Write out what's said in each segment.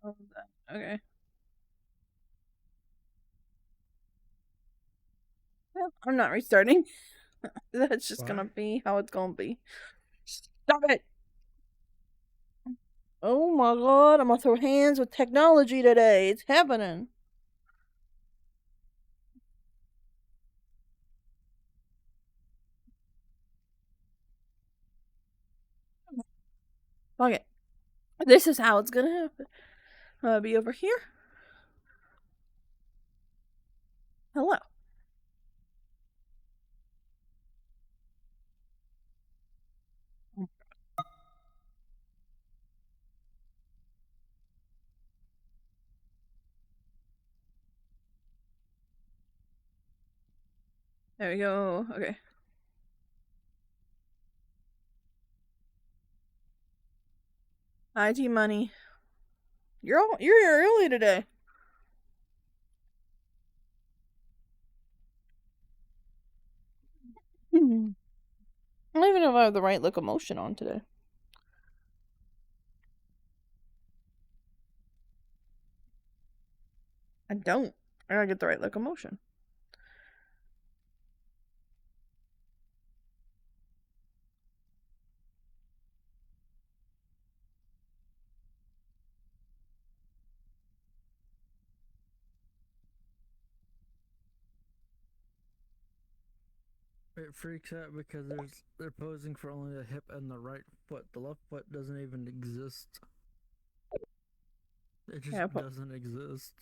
Oh, okay. Well, I'm not restarting. That's just Why? gonna be how it's gonna be. Stop it! Oh my god, I'm gonna throw hands with technology today. It's happening. Okay. This is how it's gonna happen. I'll be over here. Hello. There we go. Okay. IT money. You're here early today. I don't even know if I have the right locomotion on today. I don't. I gotta get the right locomotion. It freaks out because they're posing for only the hip and the right foot. The left foot doesn't even exist. It just Yeah, put. doesn't exist.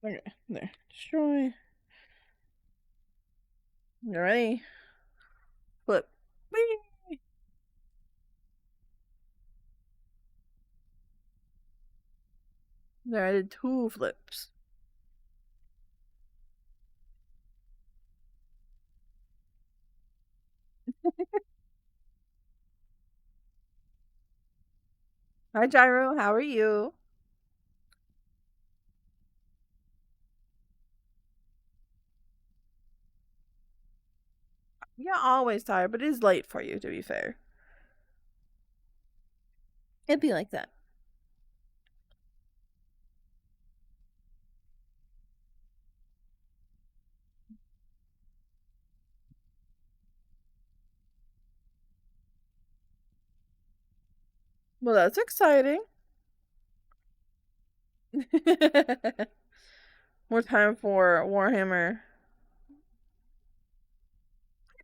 Okay, there. Destroy. You ready? Flip. Whee! There, I did 2 flips. Hi, Gyro. How are you? You're always tired, but it is late for you, to be fair. It'd be like that. Well, that's exciting. More time for Warhammer.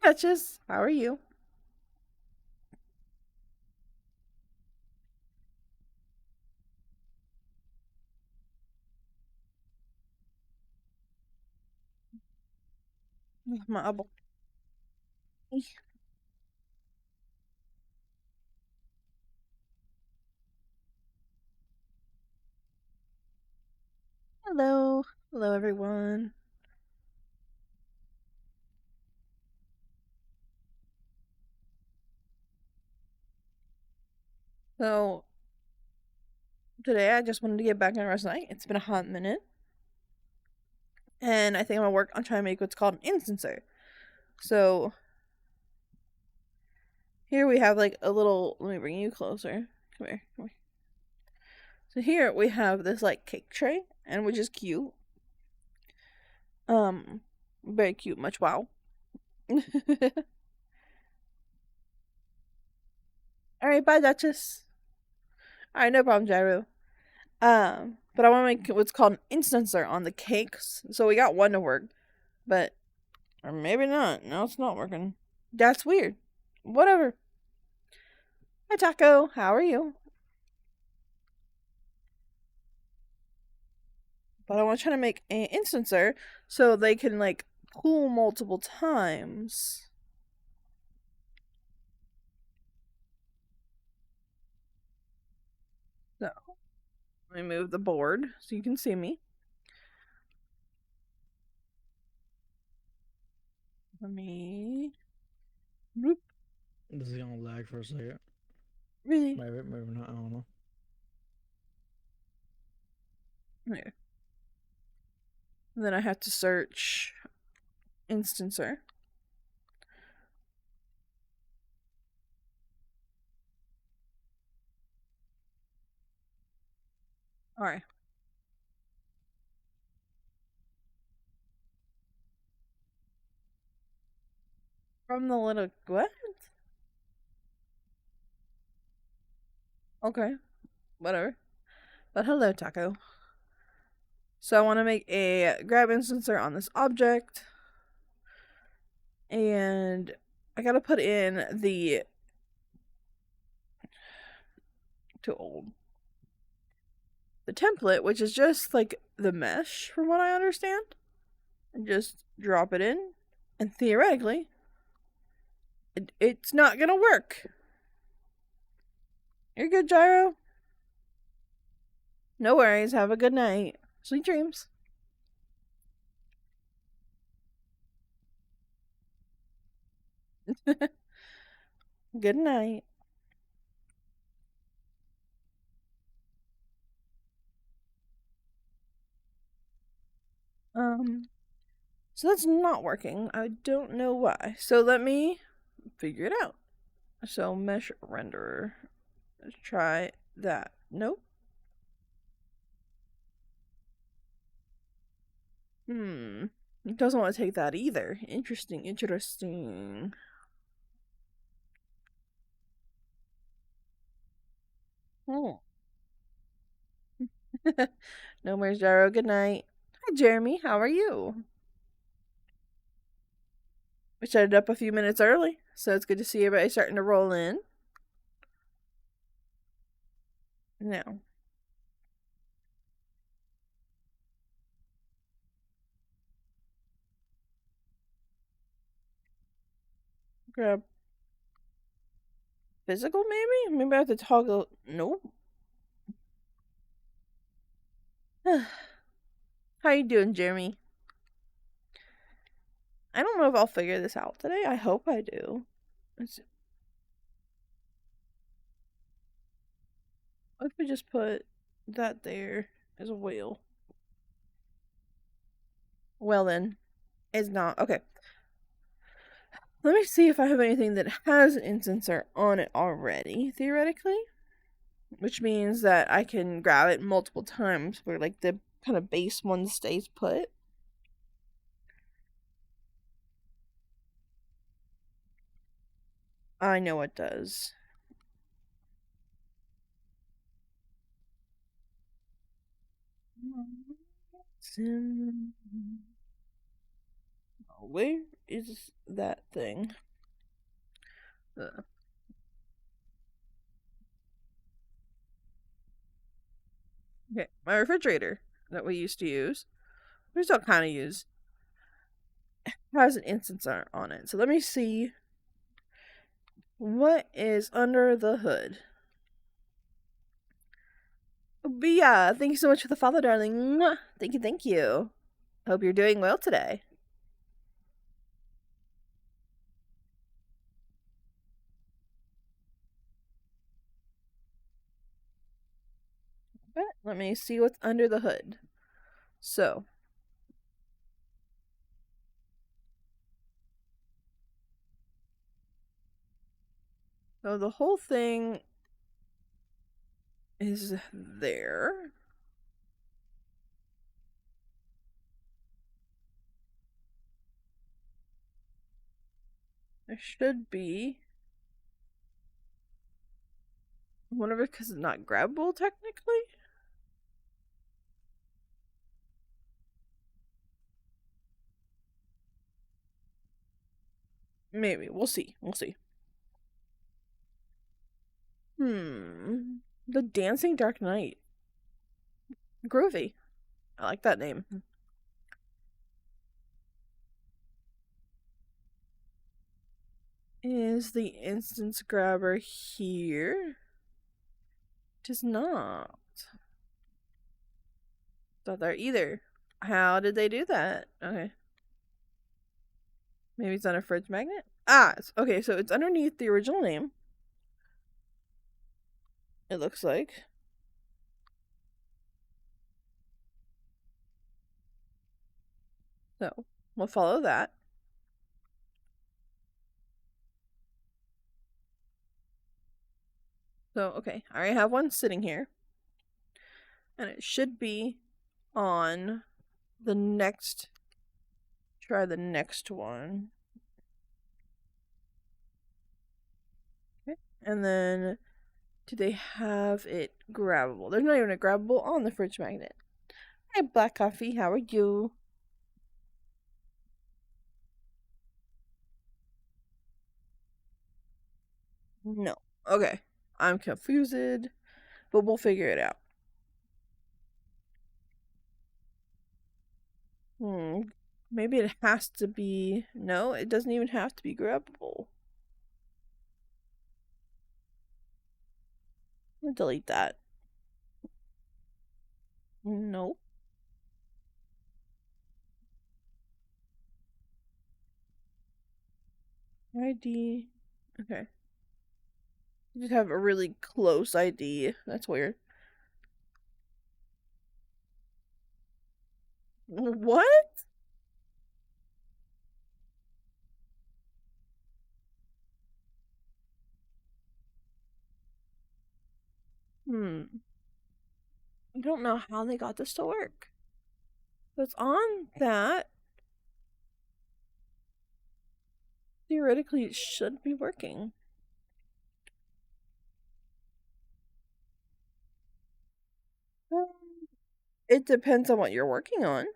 Hi, Duchess. How are you? My elbow. Hello. Hello, everyone. So, today I just wanted to get back in resonite. It's been a hot minute. And I think I'm going to work on trying to make what's called an instancer. So, here we have like a little. Let me bring you closer. Come here. Come here. So, here we have this like cake tray, and which is cute. Um, Very cute. Much wow. Alright, bye, Duchess. Alright, no problem, Gyro. But I want to make what's called an instancer on the cakes. So we got one to work, but or maybe not. No, it's not working. That's weird. Whatever. Hi, Taco. How are you? But I want to try to make an instancer so they can like pull multiple times. So let me move the board so you can see me. Let me. Bloop. This is gonna lag for a second. Really? Maybe not. I don't know. Okay. And then I have to search instancer. All right. From the little what? Okay, whatever. But hello, Taco. So I want to make a grab instancer on this object, and I gotta put in the too old the template, which is just like the mesh, from what I understand, and just drop it in, and theoretically, it's not gonna work. You're good, Gyro. No worries. Have a good night. Sweet dreams. Good night. Um, so that's not working. I don't know why. So let me figure it out. So mesh renderer. Let's try that. Nope. It doesn't want to take that either. Interesting, interesting. Oh. No more Gyro. Good night. Hi, Jeremy. How are you? We started up a few minutes early, so it's good to see everybody starting to roll in. Now, grab physical, maybe? Maybe I have to toggle. Nope. How you doing, Jeremy? I don't know if I'll figure this out today. I hope I do. What if we just put that there as a whale? Well then, it's not. Okay. Let me see if I have anything that has an instancer on it already, theoretically. Which means that I can grab it multiple times where like the kind of base one stays put. I know it does. Where is that thing? Okay, my refrigerator that we used to use, we still kind of use, has an instancer on it. So let me see what is under the hood. Bia, thank you so much for the follow, darling. Mwah. Thank you, thank you. Hope you're doing well today. But let me see what's under the hood. So, the whole thing is there. There should be. I wonder if because it's not grabbable technically. Maybe. We'll see. We'll see. The Dancing Dark Knight. Groovy. I like that name. Is the instance grabber here? It is not. Not there either. How did they do that? Okay. Maybe it's on a fridge magnet? Ah, okay, so it's underneath the original name. It looks like. So, we'll follow that. So, okay, I already have one sitting here. And it should be on the next. Try the next one. Okay. And then, do they have it grabbable? There's not even a grabbable on the fridge magnet. Hi, Black Coffee. How are you? No. Okay. I'm confused, but we'll figure it out. Maybe it has to be. No, it doesn't even have to be grabbable. I'll delete that. Nope. ID. Okay. You just have a really close ID. That's weird. What? I don't know how they got this to work. But it's on that. Theoretically, it should be working. It depends on what you're working on.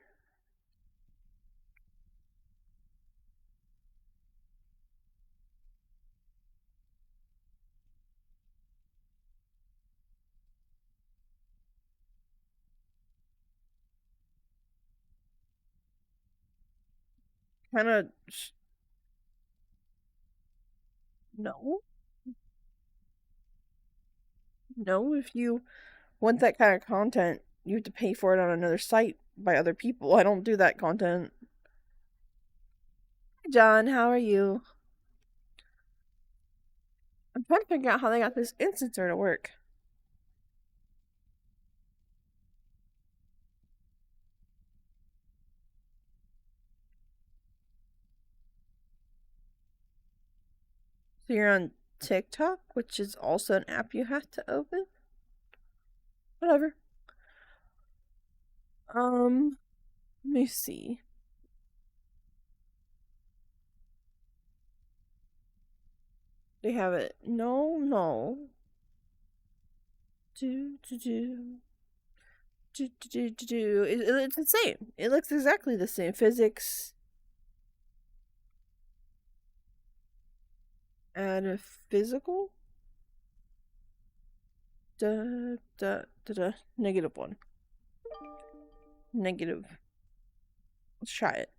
Kind of. No. No, if you want that kind of content, you have to pay for it on another site by other people. I don't do that content. Hi, John, how are you? I'm trying to figure out how they got this instancer to work. So you're on TikTok, which is also an app you have to open. Whatever. Let me see. They have it. No, no. Do do do. Do, do, do, do, do. It's the same. It looks exactly the same. Physics. Add a physical. Da, da, da, da. -1. Negative. Let's try it.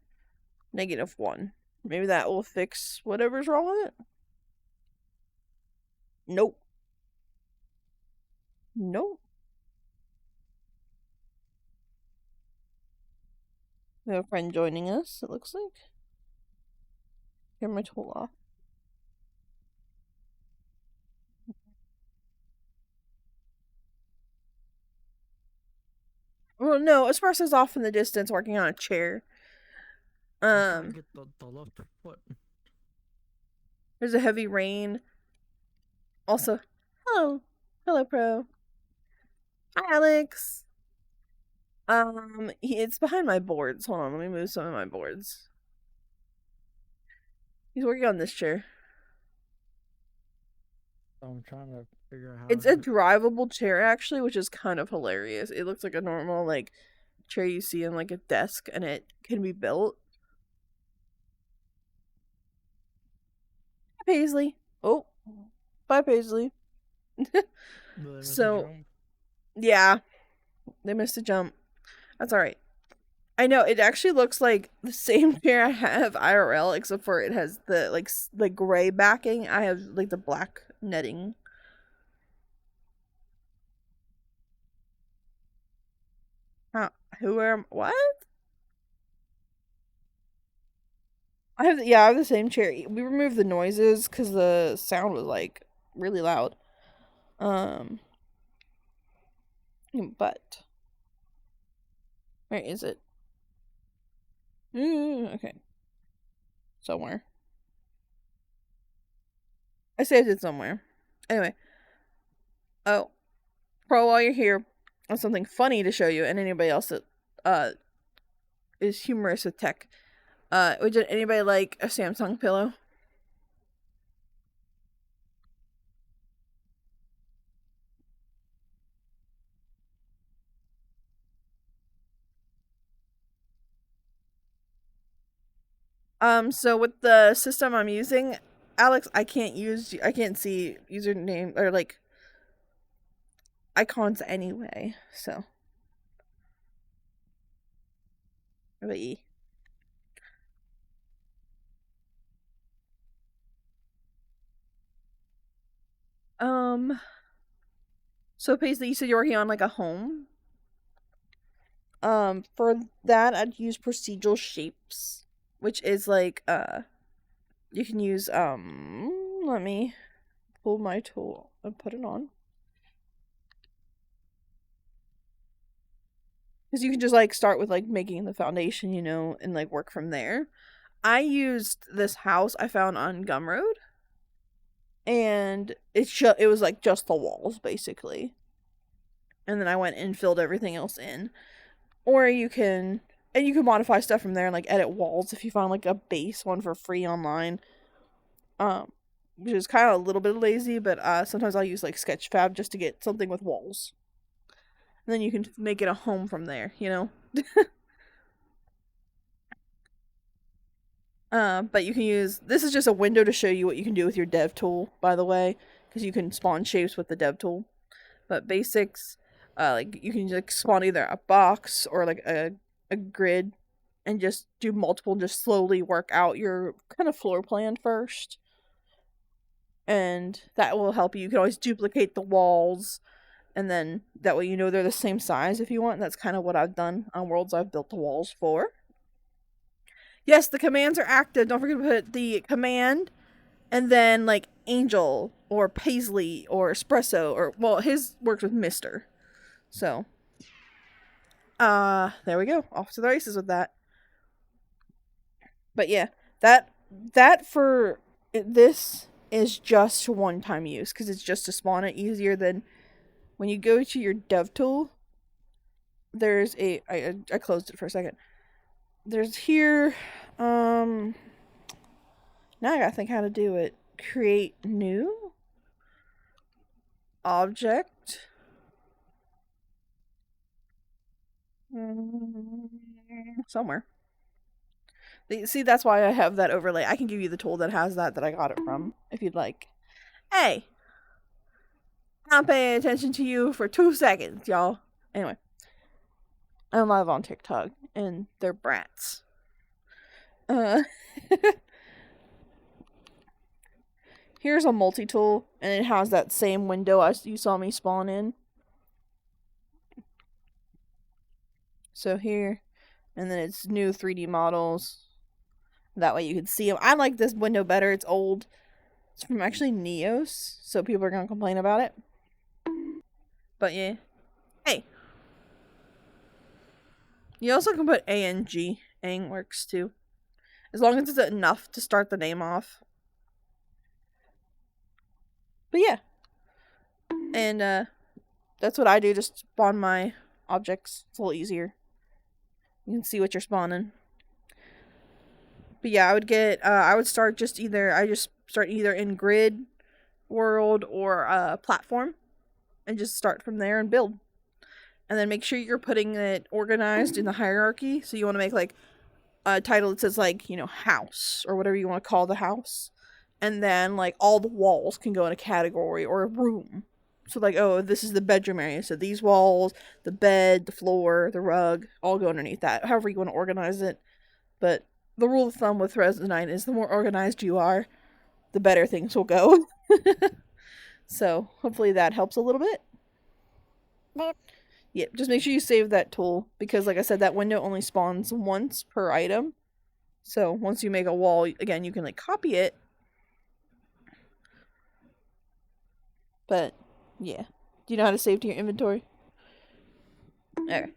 -1. Maybe that will fix whatever's wrong with it. Nope. Nope. We have a friend joining us, it looks like. Turn my tool off. Well, no, Espresso's off in the distance working on a chair. I'm trying to get the left foot. There's a heavy rain. Also, hello. Hello, Pro. Hi, Alex. It's behind my boards. Hold on, let me move some of my boards. He's working on this chair. I'm trying to figure out how It's a drivable chair, actually, which is kind of hilarious. It looks like a normal, like, chair you see in, like, a desk, and it can be built. Hi, Paisley. Oh, bye, Paisley. So, yeah, they missed a jump. That's alright. I know, it actually looks like the same chair I have IRL, except for it has the, like gray backing. I have, like, the black netting. What? I have the same chair. We removed the noises because the sound was, like, really loud. But where is it? Okay. Somewhere. I saved it somewhere. Anyway. Oh. Pro, while you're here, on something funny to show you, and anybody else that uh is humorous with tech. Would anybody like a Samsung pillow? So with the system I'm using, Alex, I can't see username or like icons anyway. So, really. Um, so basically, you said you're working on like a home. For that, I'd use procedural shapes, which is like you can use let me pull my tool and put it on. Because you can just like start with like making the foundation, you know, and like work from there. I used this house I found on Gumroad, and it was like just the walls basically, and then I went and filled everything else in. Or you can modify stuff from there and like edit walls if you find like a base one for free online. Um, which is kind of a little bit lazy, but sometimes I'll use like Sketchfab just to get something with walls, and then you can make it a home from there, you know. But you can use this is just a window to show you what you can do with your dev tool, by the way, because you can spawn shapes with the dev tool. But basics, like you can like spawn either a box or like a grid, and just do multiple, and just slowly work out your kind of floor plan first, and that will help you. You can always duplicate the walls, and then that way you know they're the same size if you want. And that's kind of what I've done on worlds I've built the walls for. Yes, the commands are active. Don't forget to put the command and then like Angel or Paisley or Espresso, or well, his works with Mister. So, there we go. Off to the races with that. But yeah, that for this is just one time use because it's just to spawn it easier than when you go to your dev tool. There's I closed it for a second. There's here, now I gotta think how to do it. Create new object. Somewhere. See, that's why I have that overlay. I can give you the tool that has that I got it from, if you'd like. Hey, I'm paying attention to you for 2 seconds, y'all. Anyway, I'm live on TikTok, and they're brats. Uh, here's a multi-tool, and it has that same window as you saw me spawn in. So here, and then it's new 3D models. That way you can see them. I like this window better. It's old. It's from actually Neos, so people are gonna complain about it. But yeah. Hey. You also can put ANG. ANG works too. As long as it's enough to start the name off. But yeah. And that's what I do, just spawn my objects. It's a little easier. You can see what you're spawning. But yeah, I would start I just start either in grid, world, or platform, and just start from there and build. And then make sure you're putting it organized in the hierarchy. So you want to make like a title that says like, you know, house or whatever you want to call the house. And then like all the walls can go in a category or a room. So like, oh, this is the bedroom area. So these walls, the bed, the floor, the rug, all go underneath that. However you want to organize it. But the rule of thumb with resonite is the more organized you are, the better things will go. So hopefully that helps a little bit. Yeah, just make sure you save that tool because, like I said, that window only spawns once per item. So once you make a wall, again, you can like copy it. But yeah, do you know how to save to your inventory? Okay.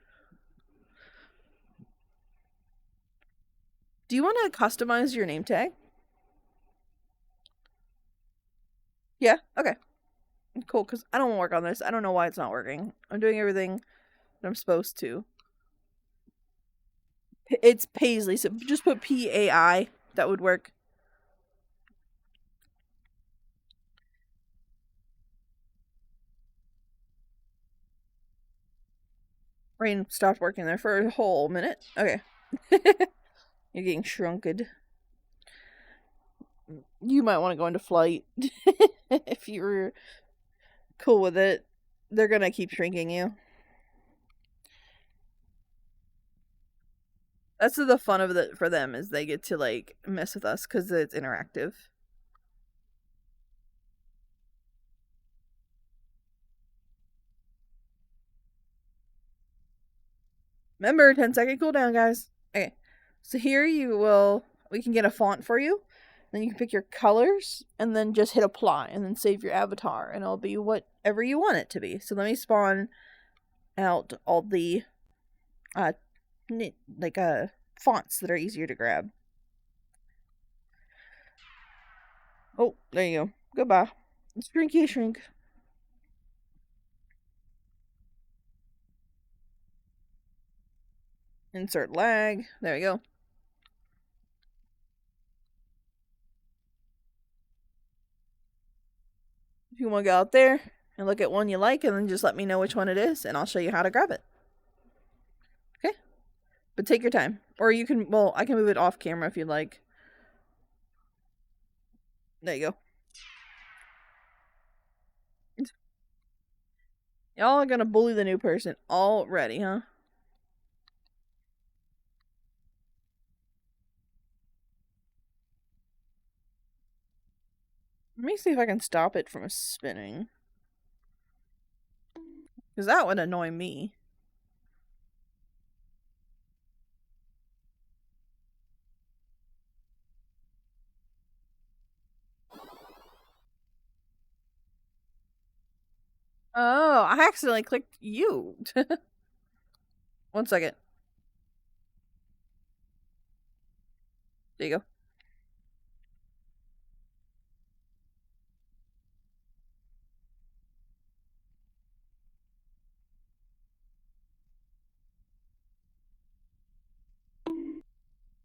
Do you want to customize your name tag? Yeah. Okay. Cool. Because I don't want to work on this. I don't know why it's not working. I'm doing everything I'm supposed to. It's Paisley, so just put PAI. That would work. Brain stopped working there for a whole minute. Okay. You're getting shrunken. You might want to go into flight if you're cool with it. They're gonna keep shrinking you. That's the fun of it for them is they get to like mess with us because it's interactive. Remember, 10-second cooldown, guys. Okay, so here we can get a font for you. Then you can pick your colors and then just hit apply and then save your avatar and it'll be whatever you want it to be. So let me spawn out all the uh like fonts that are easier to grab. Oh, there you go. Goodbye. Shrinky shrink. Insert lag. There we go. If you want to go out there and look at one you like, and then just let me know which one it is, and I'll show you how to grab it. Okay? But take your time. Or you can, well, I can move it off camera if you'd like. There you go. Y'all are gonna bully the new person already, huh? Let me see if I can stop it from spinning. Because that would annoy me. Oh, I accidentally clicked you. 1 second. There you go.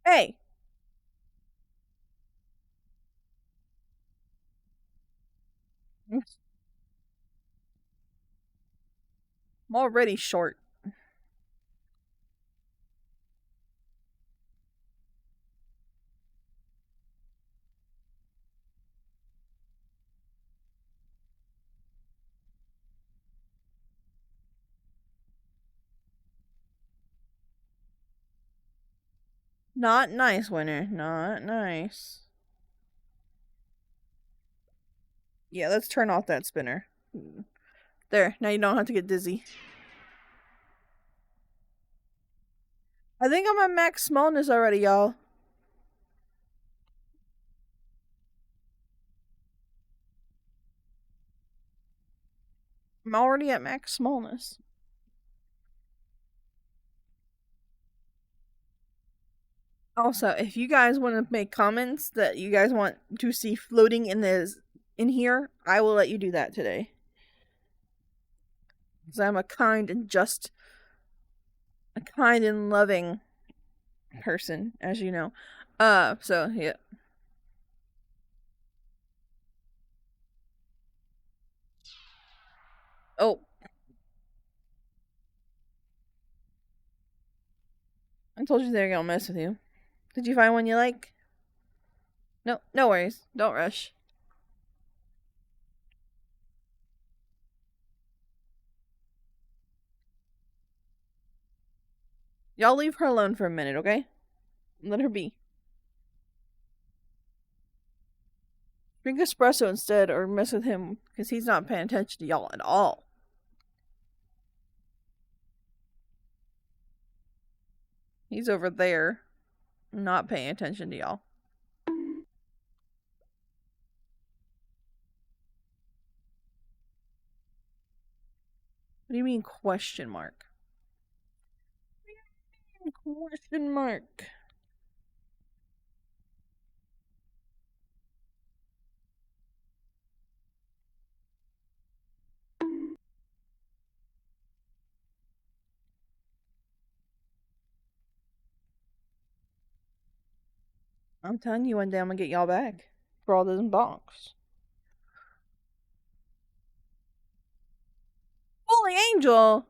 Hey! I'm already short. Not nice, winner. Not nice. Yeah, let's turn off that spinner. There, now you don't have to get dizzy. I think I'm at max smallness already, y'all. I'm already at max smallness. Also, if you guys want to make comments that you guys want to see floating in here, I will let you do that today. Because I'm a kind and loving person, as you know. So yeah. Oh, I told you they were gonna mess with you. Did you find one you like? No, no worries. Don't rush. Y'all leave her alone for a minute, okay? Let her be. Drink espresso instead, or mess with him, because he's not paying attention to y'all at all. He's over there, not paying attention to y'all. What do you mean question mark? Question mark. I'm telling you, one day I'm gonna get y'all back for all those box. Bully Angel!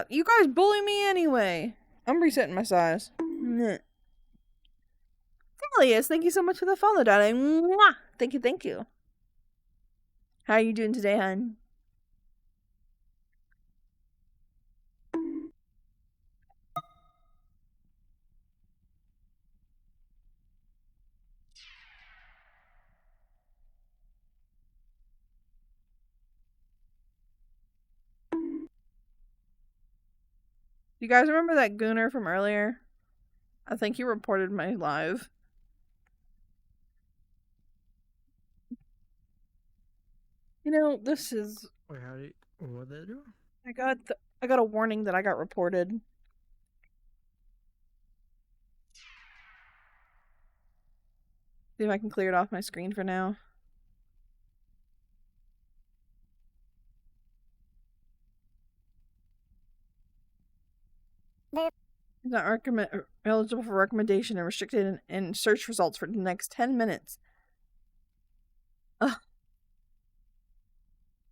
You guys bully me anyway. I'm resetting my size. Elias, thank you so much for the follow, darling. Mwah! Thank you, thank you. How are you doing today, hon? You guys remember that gooner from earlier? I think he reported my live. You know, this is. Wait, how do you, what they do? I got a warning that I got reported. See if I can clear it off my screen for now. Not eligible for recommendation and restricted in search results for the next 10 minutes. Ugh.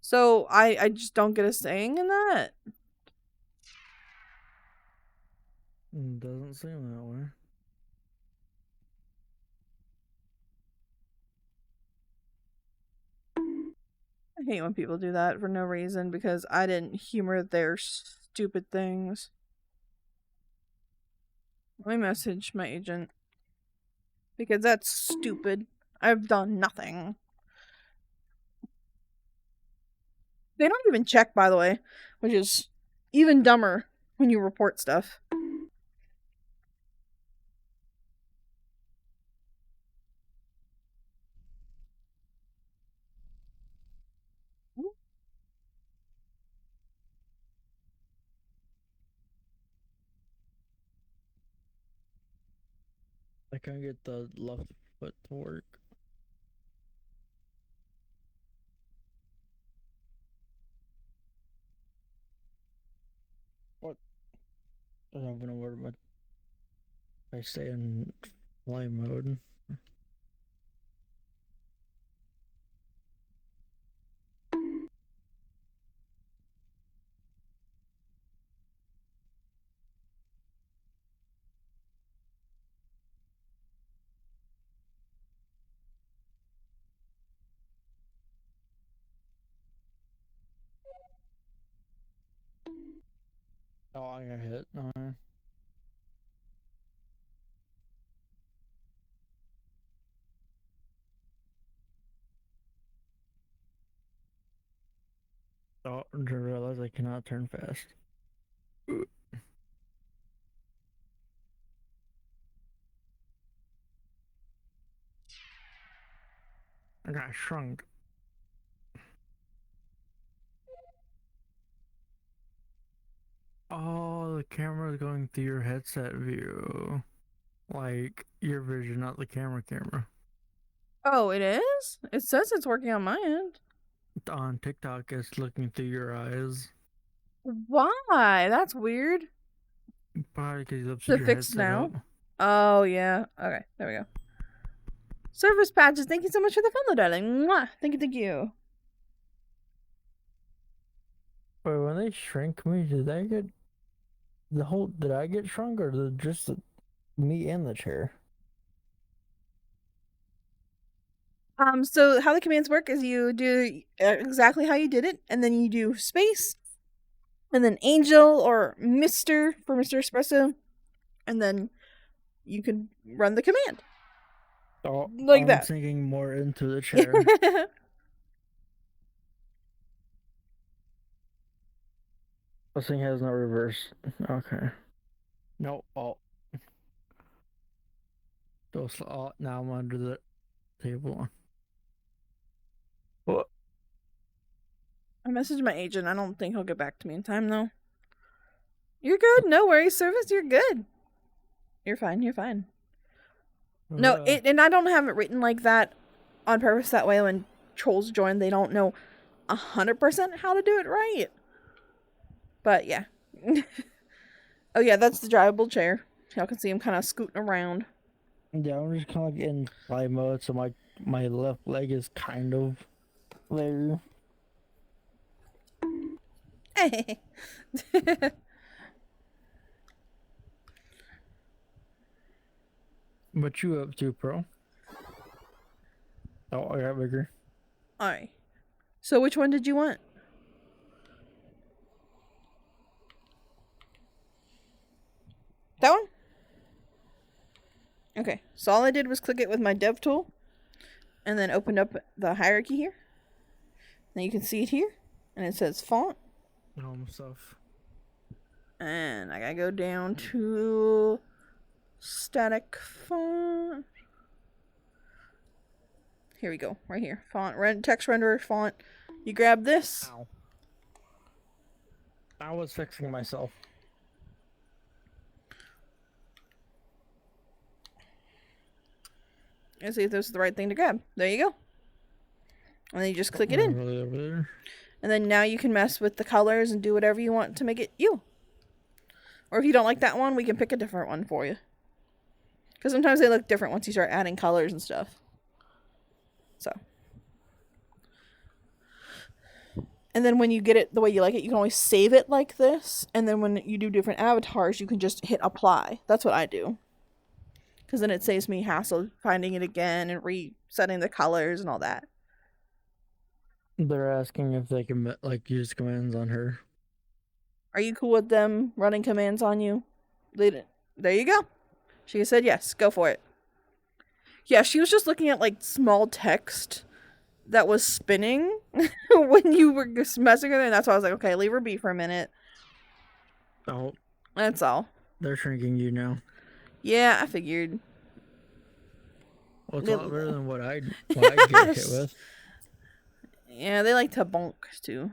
So I just don't get a saying in that. Doesn't seem that way. I hate when people do that for no reason because I didn't humor their stupid things. Let me message my agent. Because that's stupid. I've done nothing. They don't even check, by the way, which is even dumber when you report stuff. I can't get the left foot to work. What? I don't even know where my. I stay in fly mode. Oh, I got hit. No. Oh, I realize I cannot turn fast. I got shrunk. Oh, the camera's going through your headset view. Like your vision, not the camera. Oh, it is? It says it's working on my end. On TikTok, it's looking through your eyes. Why? That's weird. Probably because you To lifted your fix headset now? up. Oh, yeah. Okay, there we go. Service patches, thank you so much for the follow, darling. Mwah! Thank you, thank you. But when they shrink me, did I get the whole? Did I get shrunk, or just me and the chair? So how the commands work is you do exactly how you did it, and then you do space, and then Angel or Mr. for Mr. Espresso, and then you can run the command. Oh, Like I'm that. sinking more into the chair. This thing has no reverse. Okay. No. Oh. Oh, now I'm under the table. What? I messaged my agent. I don't think he'll get back to me in time, though. You're good. No worries, service. You're good. You're fine. You're fine. No, and I don't have it written like that on purpose. That way, when trolls join, they don't know 100% how to do it right. But yeah. Oh yeah, that's the drivable chair. Y'all can see him kind of scooting around. Yeah, I'm just kind of like in fly mode, so my left leg is kind of there. What you up to, pro? Oh, I got bigger. Alright. So which one did you want? That one? Okay. So all I did was click it with my dev tool and then opened up the hierarchy here. Now you can see it here. And it says font. Home stuff. And I gotta go down to static font. Here we go, right here. Font, text renderer, font. You grab this. Ow. I was fixing myself. And see if this is the right thing to grab. There you go. And then you just click it in. Really over there. And then now you can mess with the colors and do whatever you want to make it you. Or if you don't like that one, we can pick a different one for you. Because sometimes they look different once you start adding colors and stuff. So. And then when you get it the way you like it, you can always save it like this. And then when you do different avatars, you can just hit apply. That's what I do. Because then it saves me hassle finding it again and resetting the colors and all that. They're asking if they can like use commands on her. Are you cool with them running commands on you? There you go. She said yes. Go for it. Yeah, she was just looking at like small text that was spinning when you were just messing with it. And that's why I was like, okay, leave her be for a minute. Oh, That's all. they're shrinking you now. Yeah, I figured. Well, it's a lot better than what I get hit with. Yeah, they like to bonk too.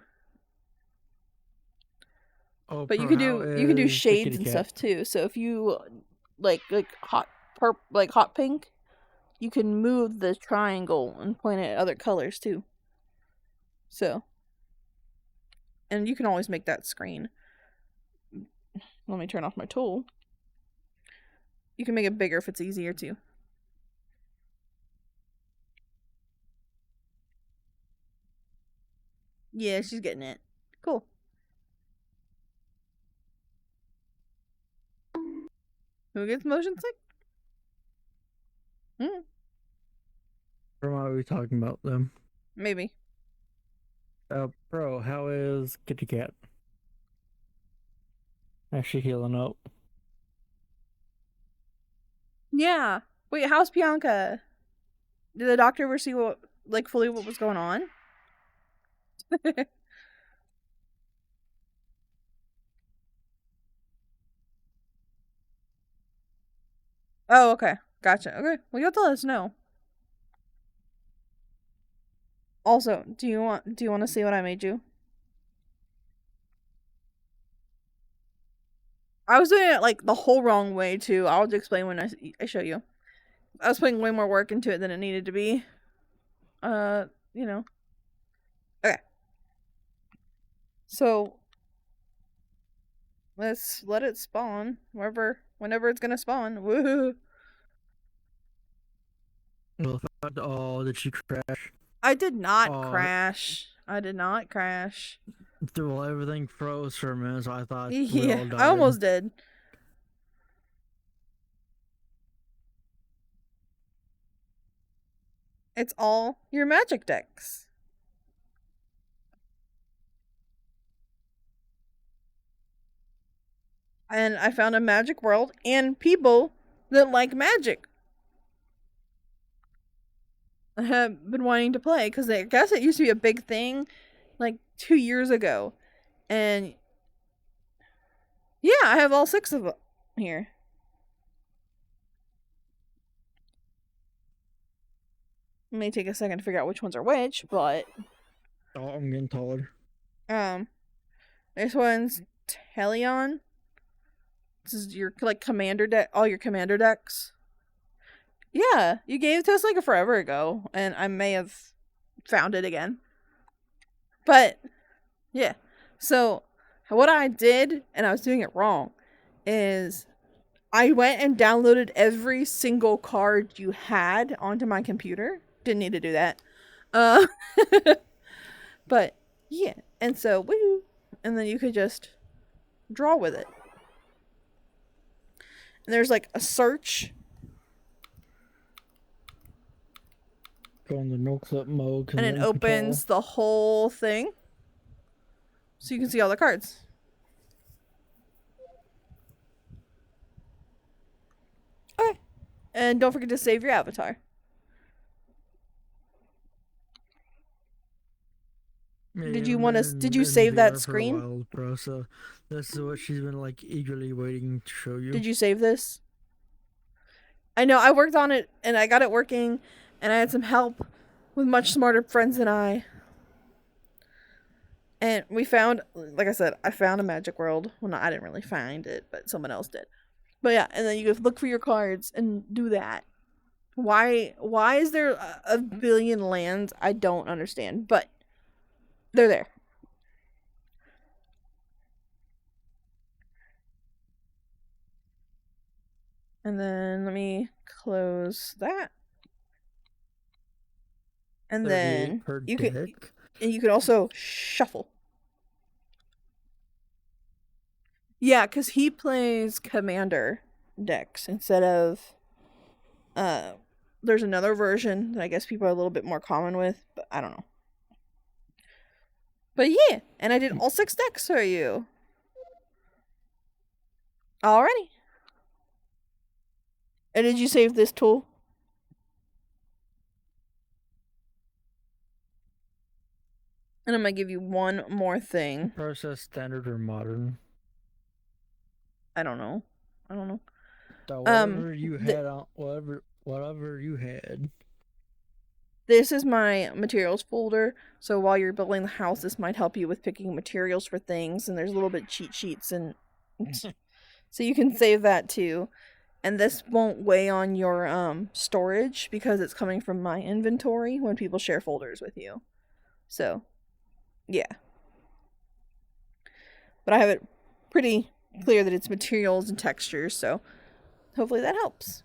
Oh, But you can do shades and stuff too. So if you like hot pink, you can move the triangle and point it at other colors too. So, and you can always make that screen. Let me turn off my tool. You can make it bigger if it's easier too. Yeah, she's getting it. Cool. Who gets motion sick? Or why are we talking about them? Maybe. Bro, how is Kitty Cat? Actually healing up. Yeah. Wait, how's Bianca? Did the doctor ever see fully what was going on? Oh, okay. Gotcha. Okay. Well, you have to let us know. Also, do you want to see what I made you? I was doing it like the whole wrong way too. I'll explain when I show you. I was putting way more work into it than it needed to be. You know. Okay. So let's let it spawn whenever it's gonna spawn. Woohoo! Oh, did she crash? I did not crash. I did not crash. Well, everything froze for a minute, so I thought we all Yeah, died. I almost did. It's all your magic decks. And I found a magic world and people that like magic. I have been wanting to play because I guess it used to be a big thing like 2 years ago. And yeah, I have all 6 of them here. It may take a second to figure out which ones are which, but Oh, I'm getting taller. this one's Telion. This is your like commander deck, all your commander decks. Yeah, you gave it to us like forever ago, and I may have found it again. But yeah, so what I did, and I was doing it wrong, is I went and downloaded every single card you had onto my computer. Didn't need to do that. Uh, but yeah, and so woo, and then you could just draw with it. And there's like a search. Go on the no clip mode, And it command control. opens the whole thing. So you can see all the cards. Okay. And don't forget to save your avatar. Yeah, Did you I've want been to? Did you in save that VR for a screen? while, bro. So that's what she's been like eagerly waiting to show you. Did you save this? I know I worked on it and I got it working, and I had some help with much smarter friends than I. And we found, like I said, I found a magic world. Well, no, I didn't really find it, but someone else did. But yeah, and then you could look for your cards and do that. Why is there a billion lands? I don't understand, but they're there. And then let me close that. And 38 then per you can deck. and you can also shuffle. Yeah, because he plays commander decks instead of uh there's another version that I guess people are a little bit more common with, but I don't know. But yeah, and I did all 6 decks for you. Alrighty. And did you save this tool? And I'm gonna give you one more thing. Process standard or modern. I don't know. I don't know. So whatever you th- had on whatever you had. this is my materials folder. So while you're building the house, this might help you with picking materials for things. And there's a little bit cheat sheets, and so you can save that too. And this won't weigh on your storage because it's coming from my inventory when people share folders with you. So, yeah. But I have it pretty clear that it's materials and textures, so hopefully that helps.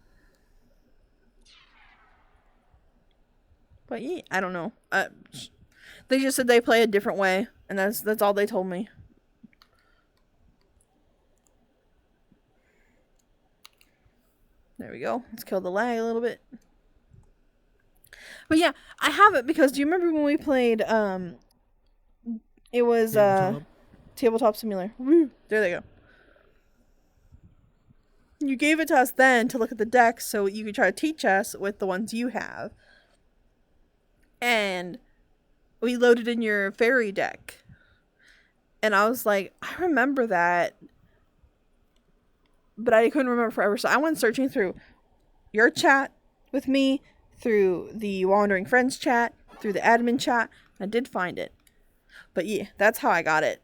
But yeah, I don't know. They just said they play a different way, and that's all they told me. There we go. Let's kill the lag a little bit. But yeah, I have it because do you remember when we played it was Tabletop Simulator. Woo, there they go. You gave it to us then to look at the decks so you could try to teach us with the ones you have. And we loaded in your fairy deck. And I was like, I remember that. But I couldn't remember forever. So I went searching through your chat with me, through the Wandering Friends chat, through the admin chat. I did find it. But yeah, that's how I got it.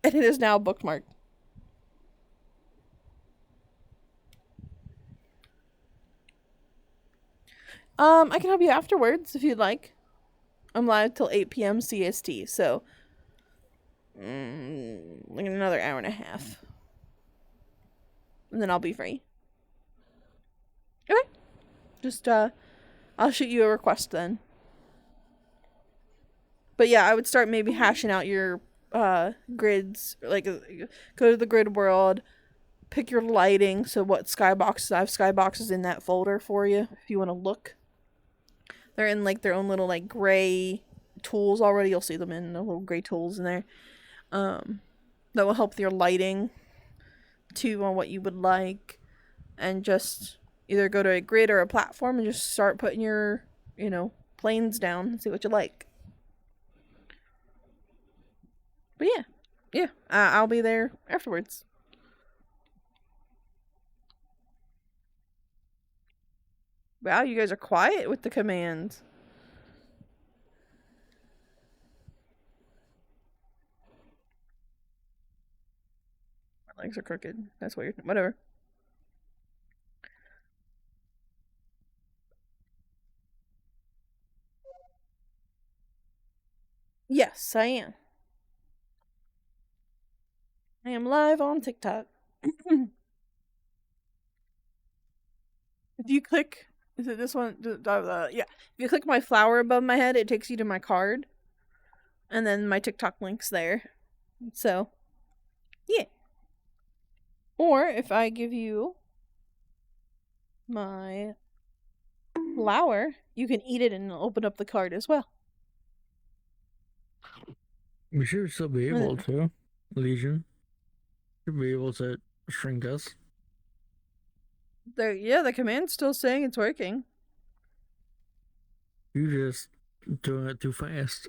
And it is now bookmarked. I can help you afterwards if you'd like. I'm live till 8 p.m. CST, so like another hour and a half. And then I'll be free. Okay. Just I'll shoot you a request then. But yeah, I would start maybe hashing out your grids, like go to the grid world, pick your lighting, so what skyboxes, I have skyboxes in that folder for you if you want to look. They're in like their own little like gray tools already. You'll see them in the little gray tools in there. That will help with your lighting too on what you would like, and just either go to a grid or a platform and just start putting your, planes down and see what you like. But yeah, I'll be there afterwards. Wow, you guys are quiet with the commands. My legs are crooked. That's weird. Whatever. Yes, I am. I am live on TikTok. you click, is it this one? Yeah. If you click my flower above my head, it takes you to my card. And then my TikTok link's there. So, yeah. Or if I give you my flower, you can eat it and open up the card as well. We should still be able to. Legion should be able to shrink us. The command's still saying it's working. You just doing it too fast.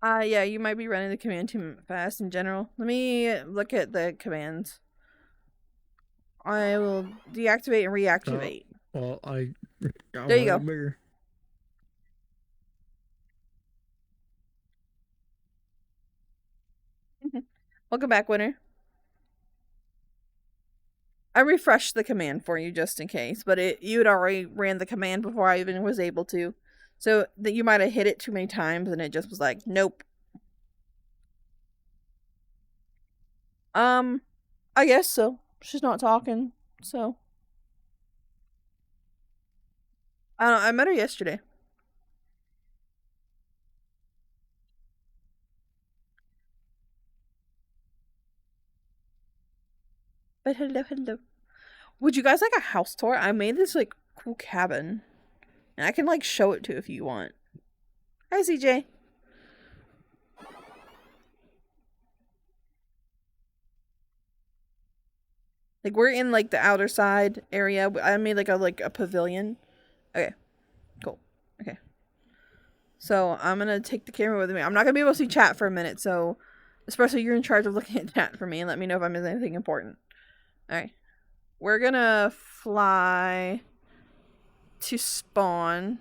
Yeah, you might be running the command too fast in general. Let me look at the commands. I will deactivate and reactivate. Well, there you go. Bigger. Welcome back, winner. I refreshed the command for you just in case, but you had already ran the command before I even was able to. So that you might have hit it too many times and it just was like, nope. I guess so. She's not talking, so. I don't know, I met her yesterday. But hello. Would you guys like a house tour? I made this like cool cabin. And I can like show it to you if you want. Hi, CJ. Like we're in like the outer side area. I made like a pavilion. Okay. Cool. Okay. So I'm gonna take the camera with me. I'm not gonna be able to see chat for a minute, so especially you're in charge of looking at chat for me and let me know if I miss anything important. Alright. We're gonna fly to spawn.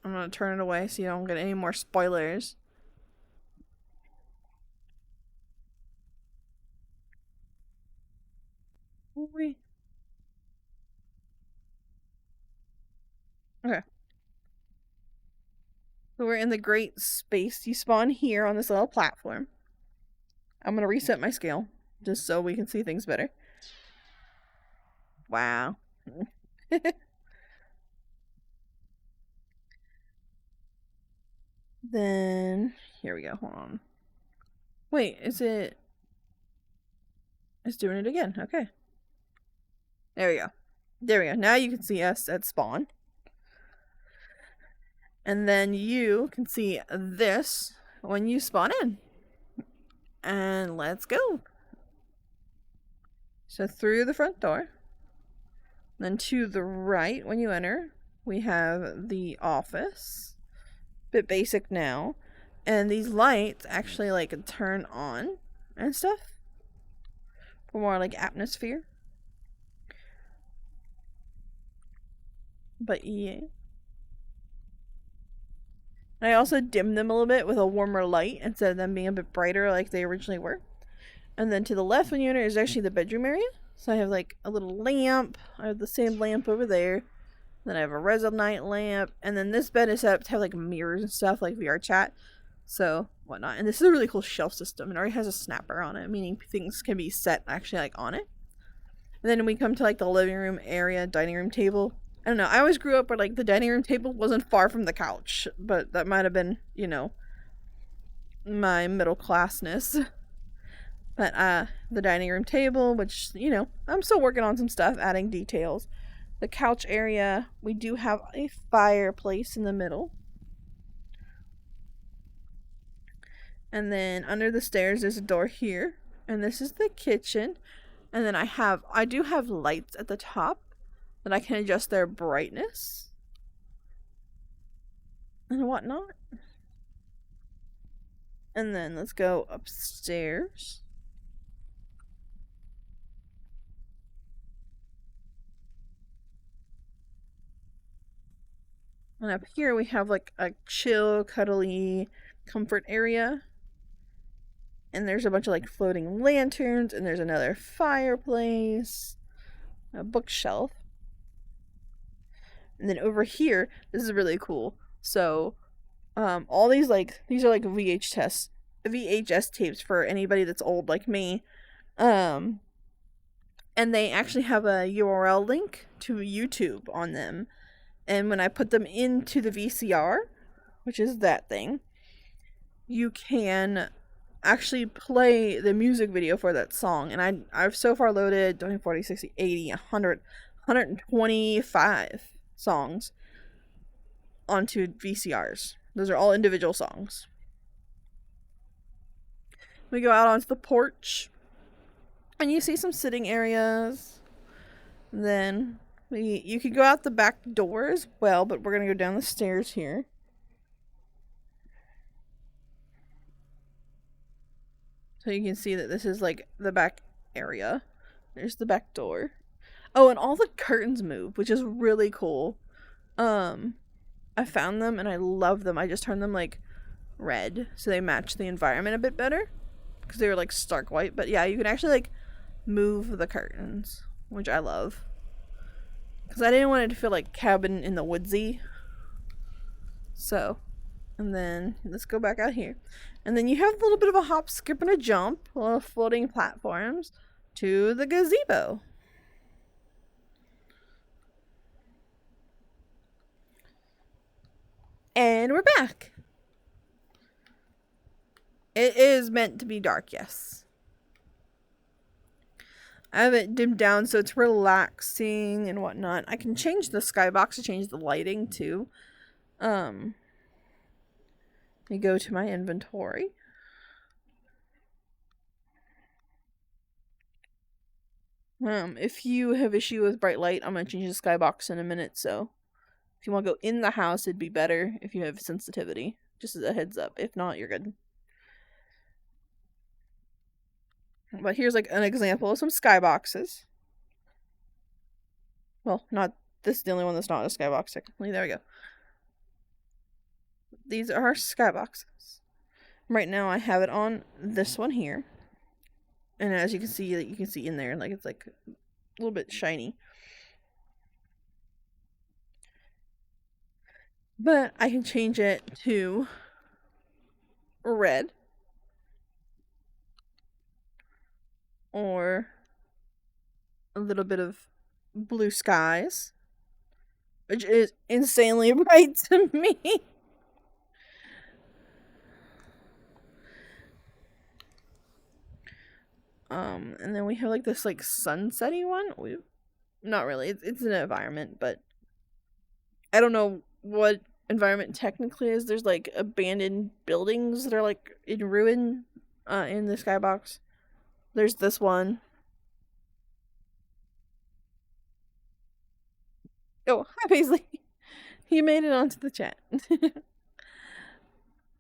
I'm gonna turn it away so you don't get any more spoilers. Okay. So we're in the great space. You spawn here on this little platform. I'm gonna reset my scale just so we can see things better. Wow. Then here we go. Hold on. Wait, is it? It's doing it again. Okay. There we go. There we go. Now you can see us at spawn. And then you can see this when you spawn in. And let's go. So through the front door. Then to the right when you enter, we have the office. Bit basic now. And these lights actually like turn on and stuff. For more like atmosphere. But yeah. And I also dimmed them a little bit with a warmer light instead of them being a bit brighter like they originally were. And then to the left when you enter is actually the bedroom area. So I have like a little lamp. I have the same lamp over there. Then I have a resonite lamp. And then this bed is set up to have like mirrors and stuff like VR chat. So whatnot. And this is a really cool shelf system. It already has a snapper on it, meaning things can be set actually like on it. And then we come to like the living room area, dining room table. I don't know. I always grew up where like the dining room table wasn't far from the couch, but that might have been, you know, my middle classness. But the dining room table, which, you know, I'm still working on some stuff, adding details. The couch area, we do have a fireplace in the middle. And then under the stairs there's a door here, and this is the kitchen. And then I do have lights at the top that I can adjust their brightness and whatnot. And then let's go upstairs. And up here we have like a chill, cuddly comfort area. And there's a bunch of like floating lanterns, and there's another fireplace, a bookshelf. And then over here, this is really cool. So, all these are like VHS tapes for anybody that's old like me. and they actually have a URL link to YouTube on them. And when I put them into the VCR, which is that thing, you can actually play the music video for that song. And I've so far loaded 20, 40, 60, 80, 100, 125 songs onto VCRs. Those are all individual songs. We go out onto the porch, and you see some sitting areas. Then you can go out the back door as well, but we're gonna go down the stairs here. So you can see that this is like the back area. There's the back door. Oh, and all the curtains move, which is really cool. I found them and I love them. I just turned them like red so they match the environment a bit better because they were like stark white. But yeah, you can actually like move the curtains, which I love. Because I didn't want it to feel like cabin in the woodsy. So, and then let's go back out here. And then you have a little bit of a hop, skip, and a jump, little floating platforms to the gazebo. And we're back. It is meant to be dark, yes. I have it dimmed down so it's relaxing and whatnot. I can change the skybox to change the lighting too. Let me go to my inventory. If you have issue with bright light, I'm gonna change the skybox in a minute. So, if you want to go in the house, it'd be better if you have sensitivity. Just as a heads up. If not, you're good. But here's like an example of some skyboxes. Well, not this is the only one that's not a skybox technically. There we go. These are our skyboxes. Right now I have it on this one here. And as you can see in there, like it's like a little bit shiny. But I can change it to red. Or a little bit of blue skies, which is insanely bright to me. And then we have like this like sunsetty one. Not really. It's an environment, but I don't know what environment technically is. There's like abandoned buildings that are like in ruin in the skybox. There's this one. Oh, hi Paisley. You made it onto the chat.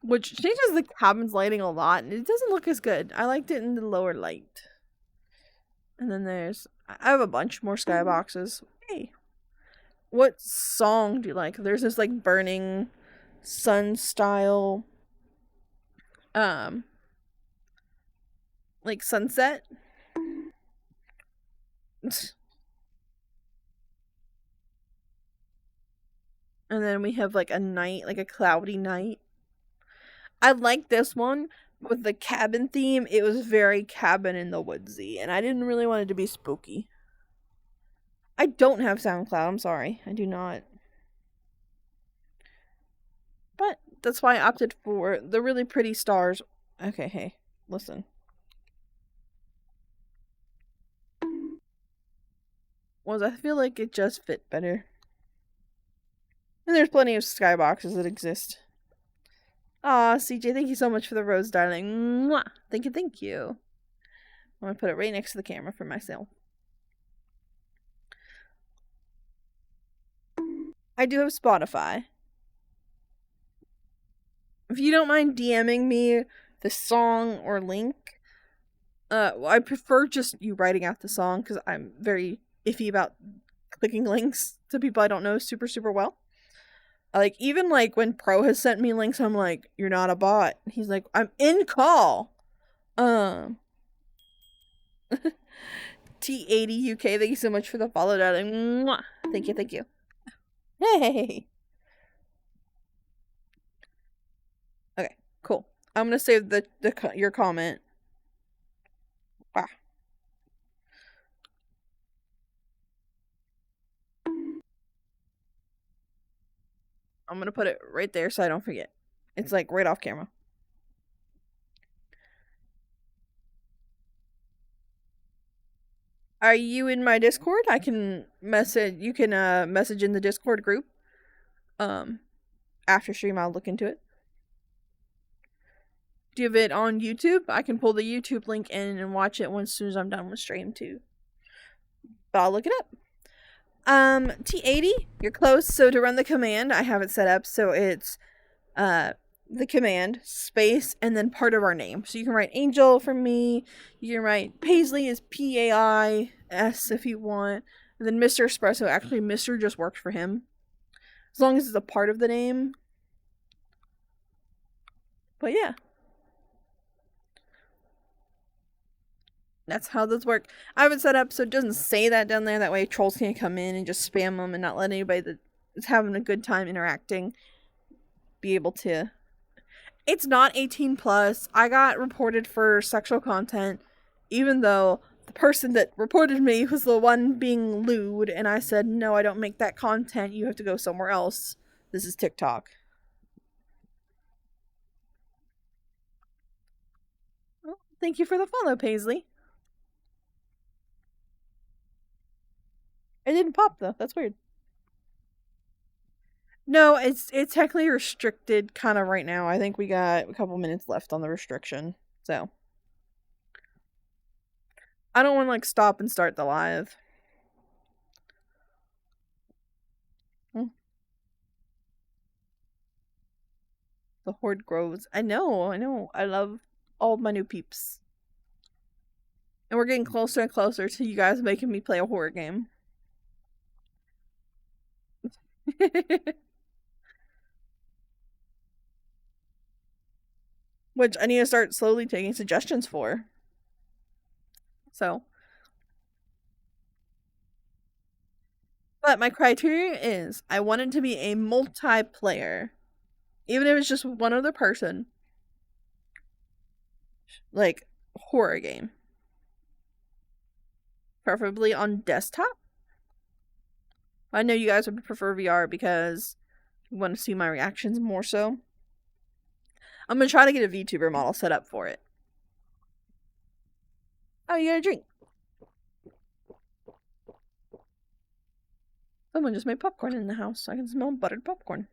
Which changes the cabin's lighting a lot, and it doesn't look as good. I liked it in the lower light. And then I have a bunch more skyboxes. Hey. What song do you like? There's this like burning sun style like sunset. And then we have like a night, like a cloudy night. I like this one with the cabin theme. It was very cabin in the woodsy, and I didn't really want it to be spooky. I don't have SoundCloud. I'm sorry. I do not. But that's why I opted for the really pretty stars. Okay, hey, listen. I feel like it just fit better. And there's plenty of skyboxes that exist. Aw, CJ, thank you so much for the rose, darling. Mwah! Thank you, thank you. I'm gonna put it right next to the camera for myself. I do have Spotify. If you don't mind DMing me the song or link, I prefer just you writing out the song because I'm very iffy about clicking links to people I don't know super, super well. Like, even like when Pro has sent me links, I'm like, you're not a bot. He's like, I'm in call. T80 UK, thank you so much for the follow, darling. Mwah. Thank you, thank you. Hey. Okay, cool. I'm gonna save your comment. Wow. I'm gonna put it right there so I don't forget. It's like right off camera. Are you in my Discord? I can message. You can message in the Discord group. Um, After stream, I'll look into it. Do you have it on YouTube? I can pull the YouTube link in and watch it as soon as I'm done with stream too. But I'll look it up. T80, you're close. So to run the command, I have it set up so it's the command space and then part of our name. So you can write Angel for me. You can write Paisley is PAIS if you want. And then Mr. Espresso, actually Mr. just works for him. As long as it's a part of the name. But yeah. That's how those work. I have it set up so it doesn't say that down there. That way trolls can't come in and just spam them and not let anybody that is having a good time interacting be able to. It's not 18 plus. I got reported for sexual content, even though the person that reported me was the one being lewd, and I said, no, I don't make that content. You have to go somewhere else. This is TikTok. Well, thank you for the follow, Paisley. It didn't pop though. That's weird. No, it's technically restricted kind of right now. I think we got a couple minutes left on the restriction. So I don't want to like stop and start the live. The horde grows. I know. I love all my new peeps. And we're getting closer and closer to you guys making me play a horror game. Which I need to start slowly taking suggestions for. So. But my criteria is I want it to be a multiplayer. Even if it's just one other person. Like, horror game. Preferably on desktop. I know you guys would prefer VR because you want to see my reactions more so. I'm going to try to get a VTuber model set up for it. Oh, you got a drink. Someone just made popcorn in the house. I can smell buttered popcorn.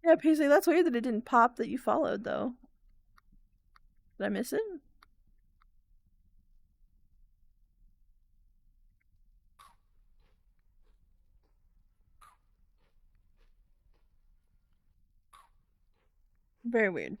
Yeah, Paisley, that's weird that it didn't pop that you followed, though. Did I miss it? Very weird.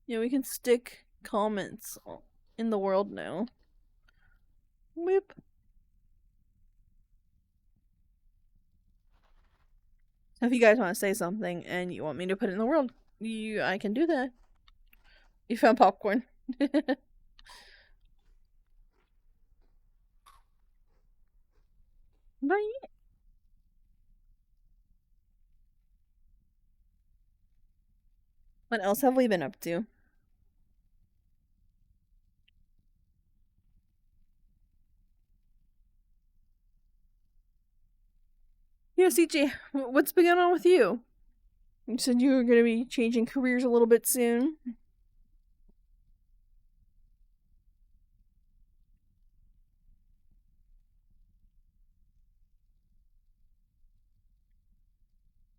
Yeah, we can stick comments in the world now. Whoop. So if you guys want to say something and you want me to put it in the world, I can do that. You found popcorn. But yeah. What else have we been up to? Yeah, CJ, what's been going on with you? You said you were going to be changing careers a little bit soon.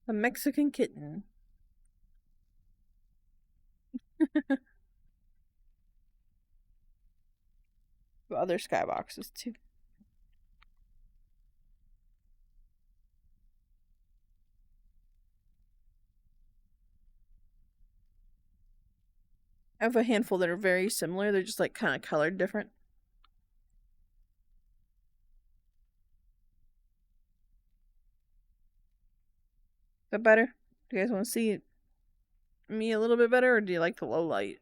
A Mexican kitten. Other skyboxes too. I have a handful that are very similar. They're just like kind of colored different. Is that better? Do you guys want to see me a little bit better, or do you like the low light?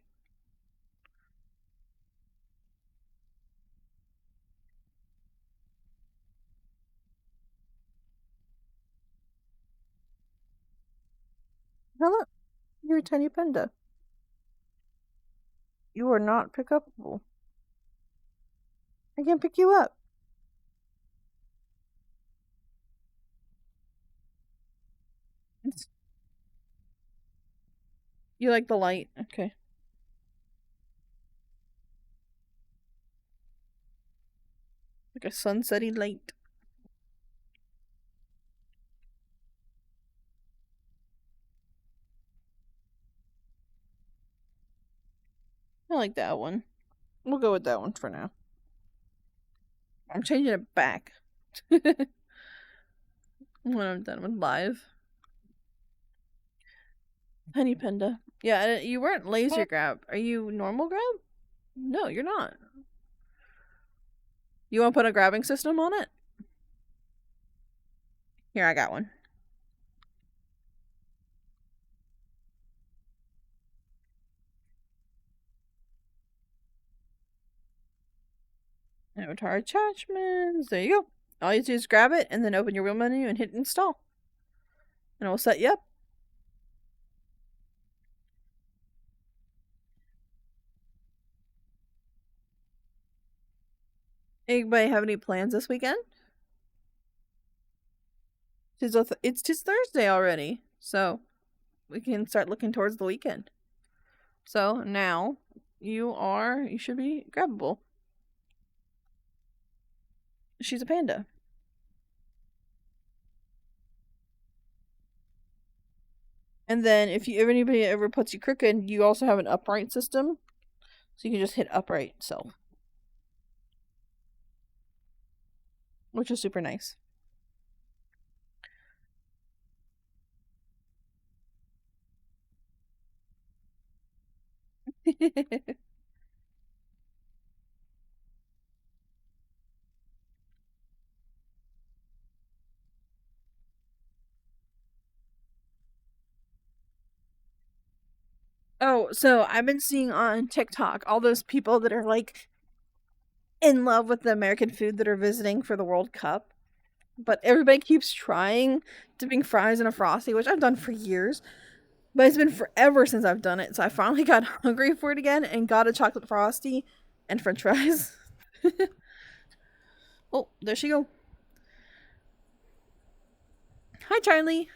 Now look, you're a tiny panda. You are not pick upable. I can't pick you up. You like the light. Okay. Like a sunsetty light. I like that one. We'll go with that one for now. I'm changing it back. When I'm done with live. Honey Panda. Yeah, you weren't laser grab. Are you normal grab? No, you're not. You want to put a grabbing system on it? Here, I got one. Avatar attachments. There you go. All you do is grab it and then open your wheel menu and hit install. And it will set you up. Anybody have any plans this weekend? It's just Thursday already, so we can start looking towards the weekend. So now you should be grabbable. She's a panda. And then if anybody ever puts you crooked, you also have an upright system. So you can just hit upright self. Which is super nice. Oh, so I've been seeing on TikTok all those people that are like in love with the American food that are visiting for the World Cup. But everybody keeps trying dipping fries in a Frosty, which I've done for years. But it's been forever since I've done it. So I finally got hungry for it again and got a chocolate Frosty and french fries. Oh, there she go. Hi, Charlie.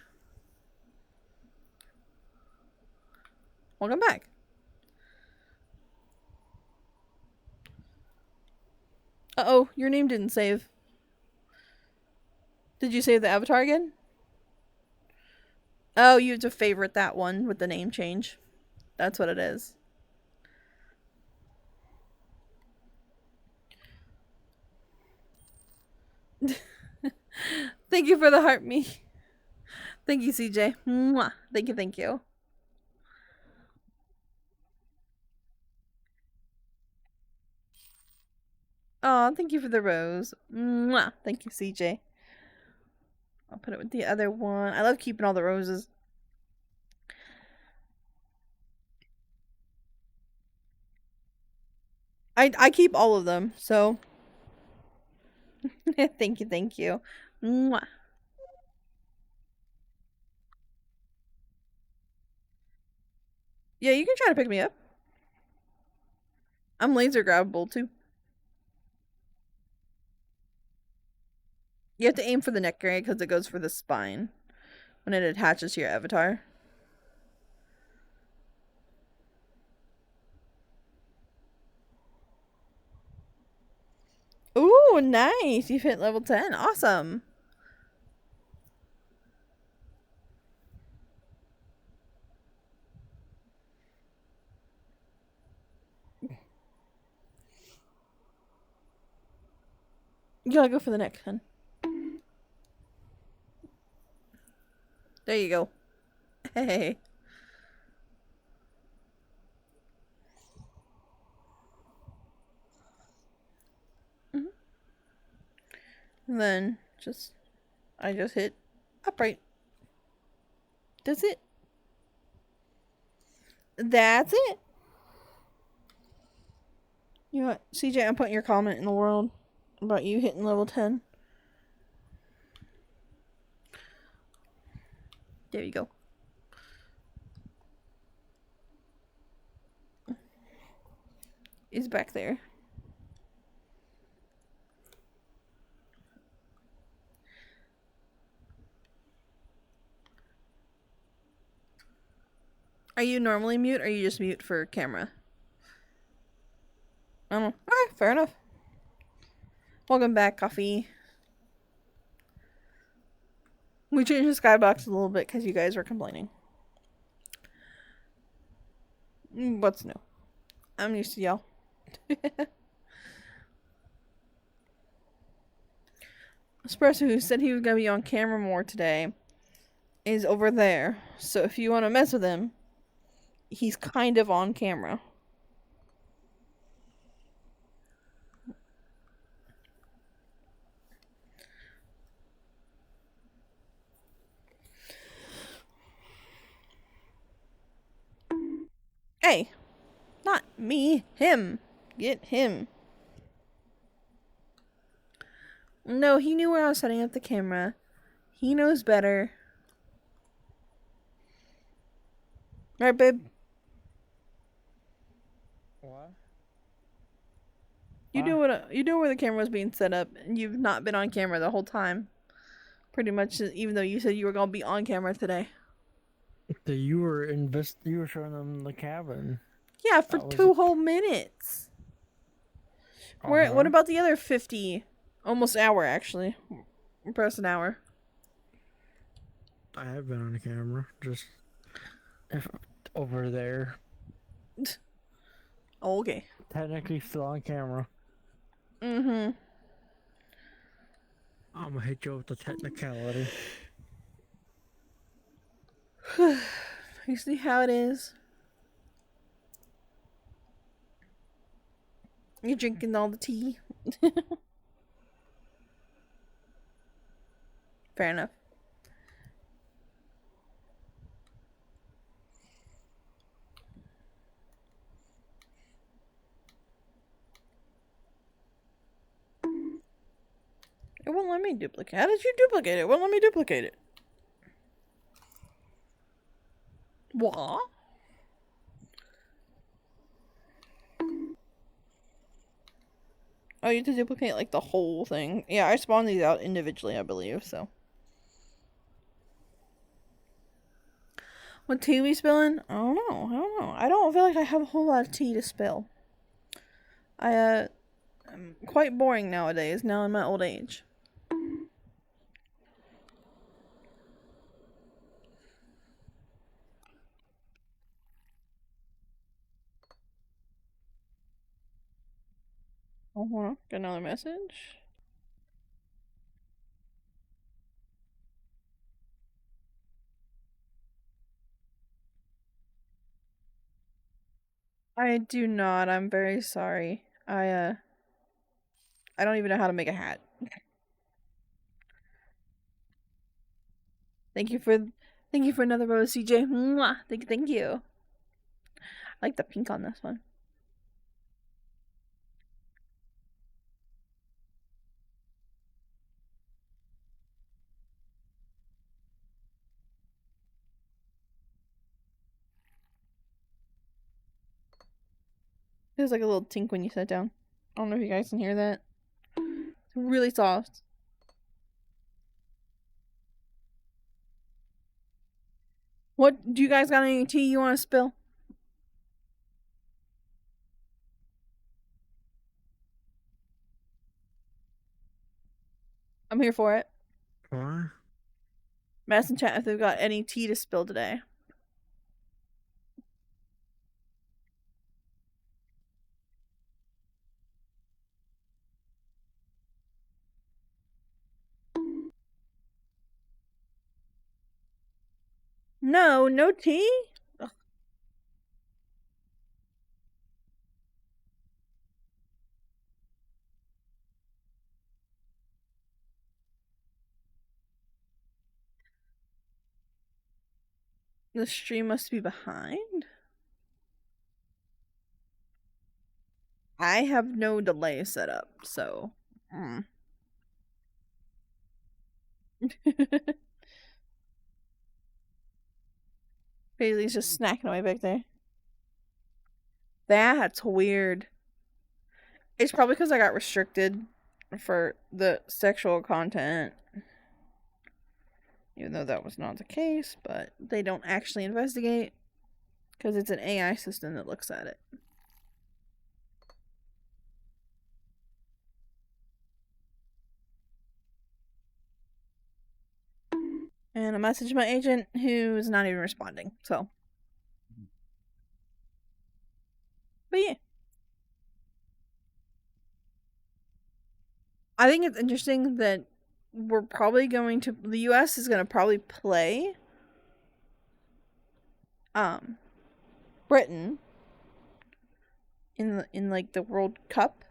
Welcome back. Uh-oh, your name didn't save. Did you save the avatar again? Oh, you have to favorite that one with the name change. That's what it is. Thank you for the heart me. Thank you, CJ. Mwah. Thank you, thank you. Oh, thank you for the rose. Mwah. Thank you, CJ. I'll put it with the other one. I love keeping all the roses. I keep all of them, so thank you, thank you. Mwah. Yeah, you can try to pick me up. I'm laser grabbable too. You have to aim for the neck area because it goes for the spine when it attaches to your avatar. Ooh, nice. You've hit level 10. Awesome. You gotta go for the neck, hun. There you go. Hey. Mm-hmm. And then I just hit upright. That's it. That's it. You know what, CJ, I'm putting your comment in the world about you hitting level 10. There you go. is back there. Are you normally mute or are you just mute for camera? I don't know. Alright, fair enough. Welcome back, Coffee. We changed the skybox a little bit because you guys were complaining. What's new? I'm used to y'all. Espresso, who said he was going to be on camera more today, is over there. So if you want to mess with him, he's kind of on camera. Hey, not me, him. Get him. No, he knew where I was setting up the camera. He knows better. Right, babe? What? You know where the camera was being set up, and you've not been on camera the whole time. Pretty much, even though you said you were gonna be on camera today. So you were showing them the cabin. Yeah, for 2 whole minutes. Where? What about the other 50? Almost hour, actually. Press an hour. I have been on the camera, just over there. Okay. Technically still on camera. Mm-hmm. I'm gonna hit you with the technicality. You see how it is? You're drinking all the tea. Fair enough. It won't let me duplicate. How did you duplicate it? It won't let me duplicate it. What? Oh, you have to duplicate like the whole thing. Yeah, I spawned these out individually, I believe, so. What tea we spilling? I don't know. I don't feel like I have a whole lot of tea to spill. I'm quite boring nowadays, now in my old age. Get another message. I do not. I'm very sorry. I don't even know how to make a hat. Thank you for another rose, CJ. Mwah. Thank you. I like the pink on this one. There's like a little tink when you sit down. I don't know if you guys can hear that. It's really soft. What do you guys got any tea you want to spill? I'm here for it. What? Mass in chat if they've got any tea to spill today. No tea? Ugh. The stream must be behind. I have no delay set up, so. Bailey's just snacking away back there. That's weird. It's probably because I got restricted for the sexual content, even though that was not the case, but they don't actually investigate because it's an AI system that looks at it. And I messaged my agent who is not even responding, so. But yeah. I think it's interesting that we're probably going to, the US is going to probably play Britain in like the World Cup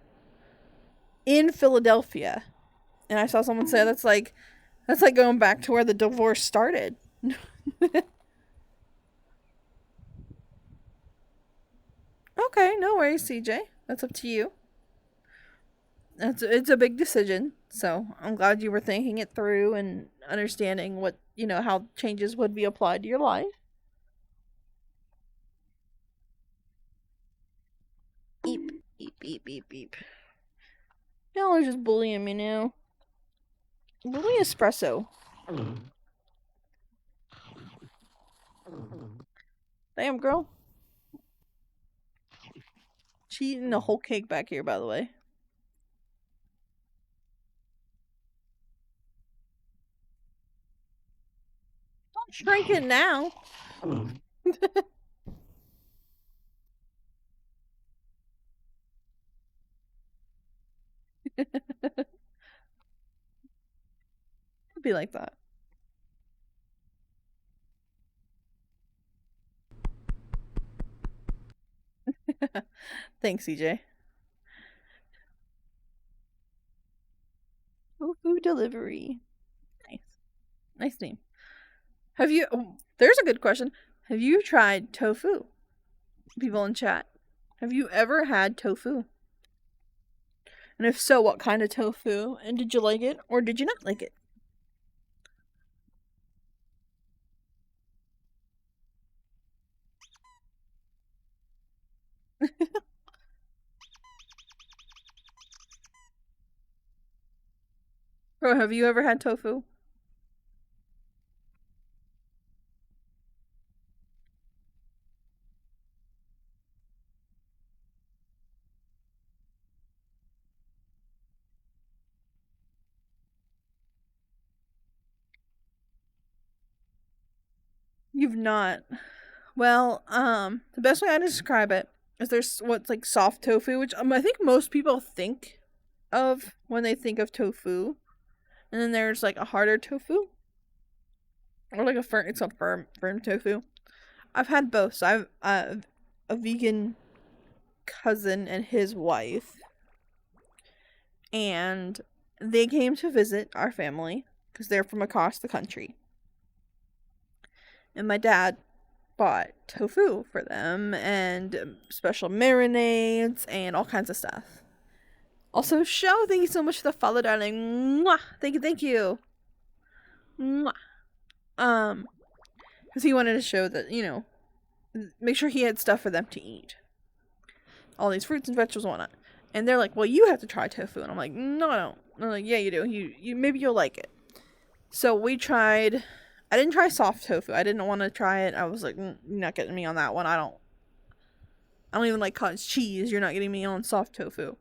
in Philadelphia. And I saw someone say that's like going back to where the divorce started. Okay, no worries, CJ. That's up to you. It's a big decision, so I'm glad you were thinking it through and understanding what how changes would be applied to your life. Beep beep beep beep beep. Y'all are just bullying me now. Bully espresso. Damn, girl. She eating a whole cake back here, by the way. Don't shrink it now. It'd be like that. Thanks, CJ. Tofu delivery. Nice. Nice name. Have you... Oh, there's a good question. Have you tried tofu? People in chat. Have you ever had tofu? And if so, what kind of tofu? And did you like it or did you not like it? Bro, have you ever had tofu? You've not. Well, the best way I describe it is there's what's like soft tofu, which I think most people think of when they think of tofu, and then there's like a harder tofu, or like it's a firm tofu. I've had both. So I've a vegan cousin and his wife, and they came to visit our family because they're from across the country. And my dad bought tofu for them and special marinades and all kinds of stuff. Also, Show, thank you so much for the follow, darling. Mwah! Thank you, thank you. Mwah. Because he wanted to show that, make sure he had stuff for them to eat. All these fruits and vegetables and whatnot. And they're like, well, you have to try tofu. And I'm like, no, I don't. And they're like, yeah, you do. You maybe you'll like it. So we tried. I didn't try soft tofu. I didn't want to try it. I was like, you're not getting me on that one. I don't even like cottage cheese. You're not getting me on soft tofu.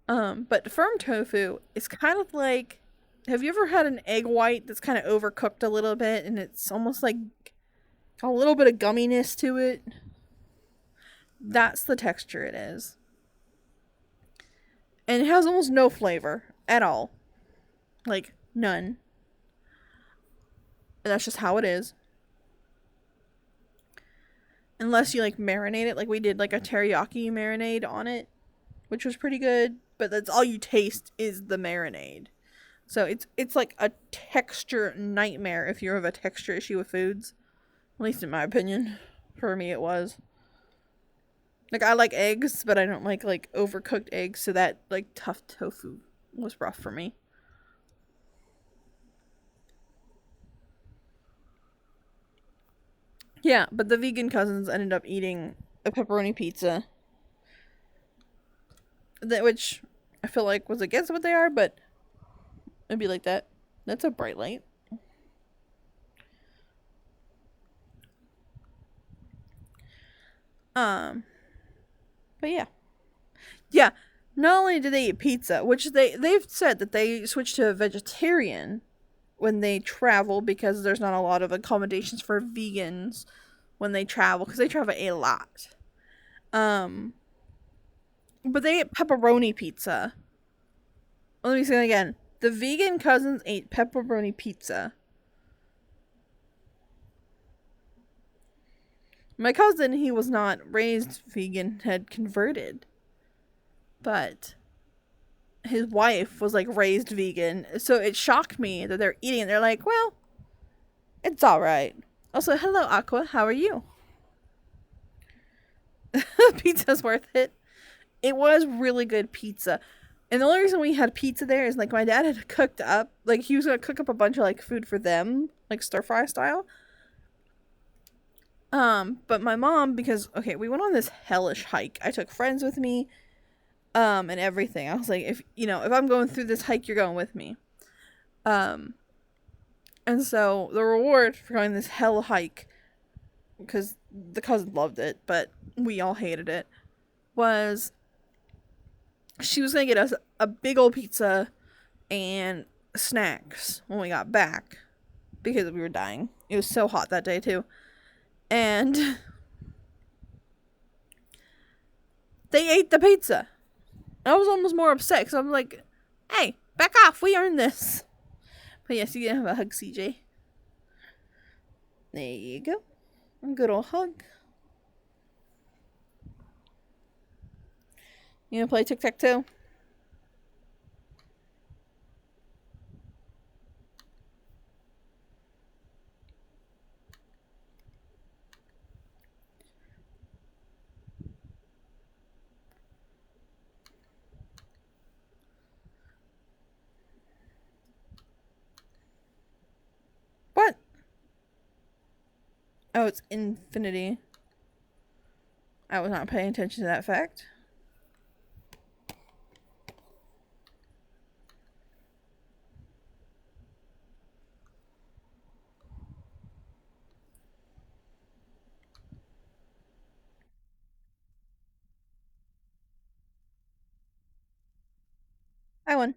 But firm tofu is kind of like, have you ever had an egg white that's kind of overcooked a little bit and it's almost like a little bit of gumminess to it? That's the texture it is. And it has almost no flavor at all. Like, none. And that's just how it is. Unless you like marinate it, like we did like a teriyaki marinade on it, which was pretty good, but that's all you taste is the marinade. So it's like a texture nightmare if you have a texture issue with foods. At least in my opinion. For me it was. Like I like eggs, but I don't like overcooked eggs, so that like tough tofu was rough for me. Yeah, but the vegan cousins ended up eating a pepperoni pizza. which I feel like was against what they are, but it'd be like that. That's a bright light. Um, but yeah, yeah. Not only do they eat pizza, which they've said that they switch to a vegetarian when they travel because there's not a lot of accommodations for vegans when they travel because they travel a lot. Um, but they ate pepperoni pizza. Let me say it again. The vegan cousins ate pepperoni pizza. My cousin, he was not raised vegan, had converted, but his wife was like raised vegan. So it shocked me that they're eating. They're like, well, it's all right. Also, hello, Aqua. How are you? Pizza's worth it. It was really good pizza. And the only reason we had pizza there is like my dad had cooked up, like he was gonna cook up a bunch of like food for them, like stir fry style. But my mom, because okay, we went on this hellish hike. I took friends with me, and everything. I was like, if I'm going through this hike, you're going with me. Um, and so the reward for going this hell hike, because the cousin loved it, but we all hated it, was she was gonna get us a big old pizza and snacks when we got back because we were dying. It was so hot that day too. And they ate the pizza. I was almost more upset because I'm like, hey, back off. We earned this. But yes, you can have a hug, CJ. There you go. A good old hug. You gonna play tic tac toe? What? Oh, it's infinity. I was not paying attention to that fact. I won.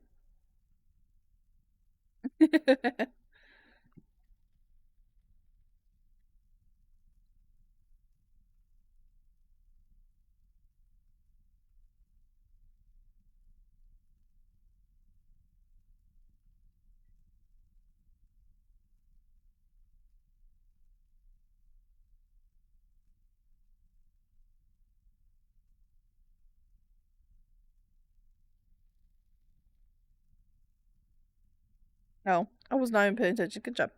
No, I was not even paying attention. Good job.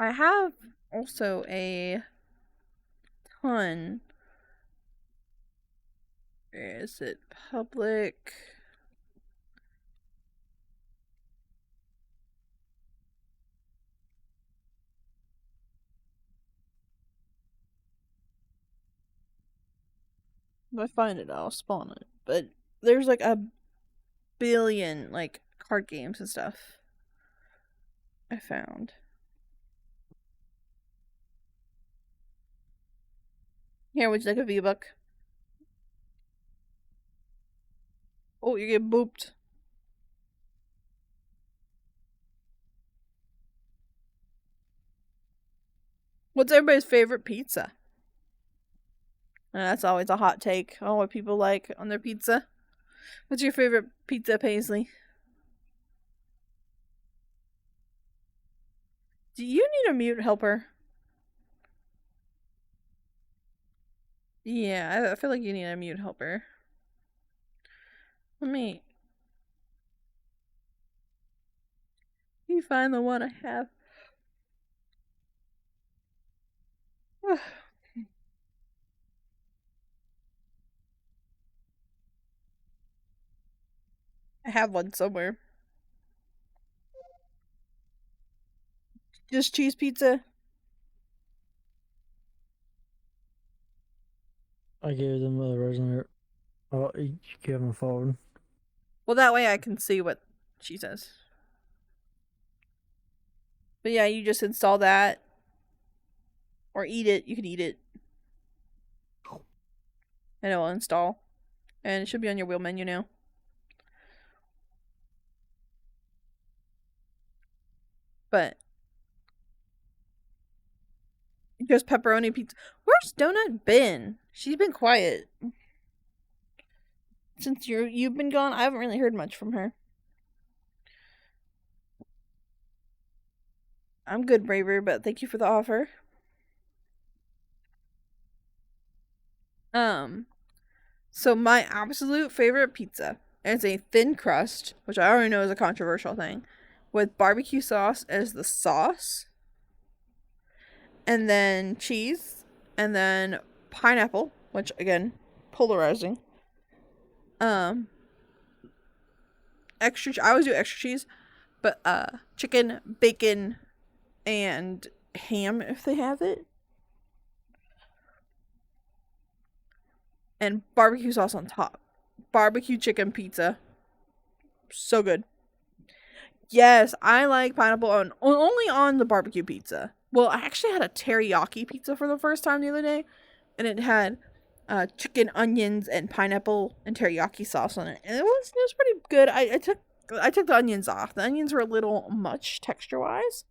I have also a ton. Is it public? If I find it, I'll spawn it. But there's like a billion like card games and stuff I found. Here, would you like a V-Buck? Oh, you get booped. What's everybody's favorite pizza? That's always a hot take on what people like on their pizza. What's your favorite pizza, Paisley? Do you need a mute helper? Yeah, I feel like you need a mute helper. Let me. You find the one I have. I have one somewhere. Just cheese pizza. I gave them a resonate. Oh, each give them a phone. Well, that way I can see what she says. But yeah, you just install that or eat it. You can eat it, and it will install, and it should be on your wheel menu now. But just pepperoni pizza. Where's Donut been? She's been quiet since you've been gone. I haven't really heard much from her. I'm good, Braver, but thank you for the offer. Um, so my absolute favorite pizza is a thin crust, which I already know is a controversial thing, with barbecue sauce as the sauce, and then cheese, and then pineapple, which again, polarizing. Um, I always do extra cheese, but chicken, bacon, and ham if they have it, and barbecue sauce on top. Barbecue chicken pizza, so good. Yes, I like pineapple on only on the barbecue pizza. Well, I actually had a teriyaki pizza for the first time the other day, and it had chicken, onions, and pineapple and teriyaki sauce on it, and it was pretty good. I took the onions off. The onions were a little much texture wise,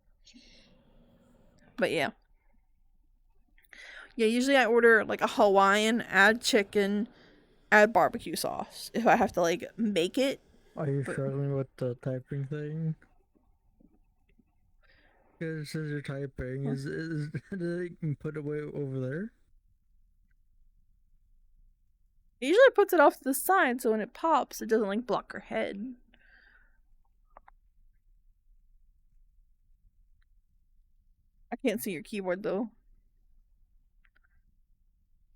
but yeah. Yeah, usually I order like a Hawaiian, add chicken, add barbecue sauce if I have to like make it. Are you But struggling with the typing thing? Because it says you're typing. Is you can put it way over there? it usually puts it off to the side so when it pops, it doesn't like block her head. I can't see your keyboard though.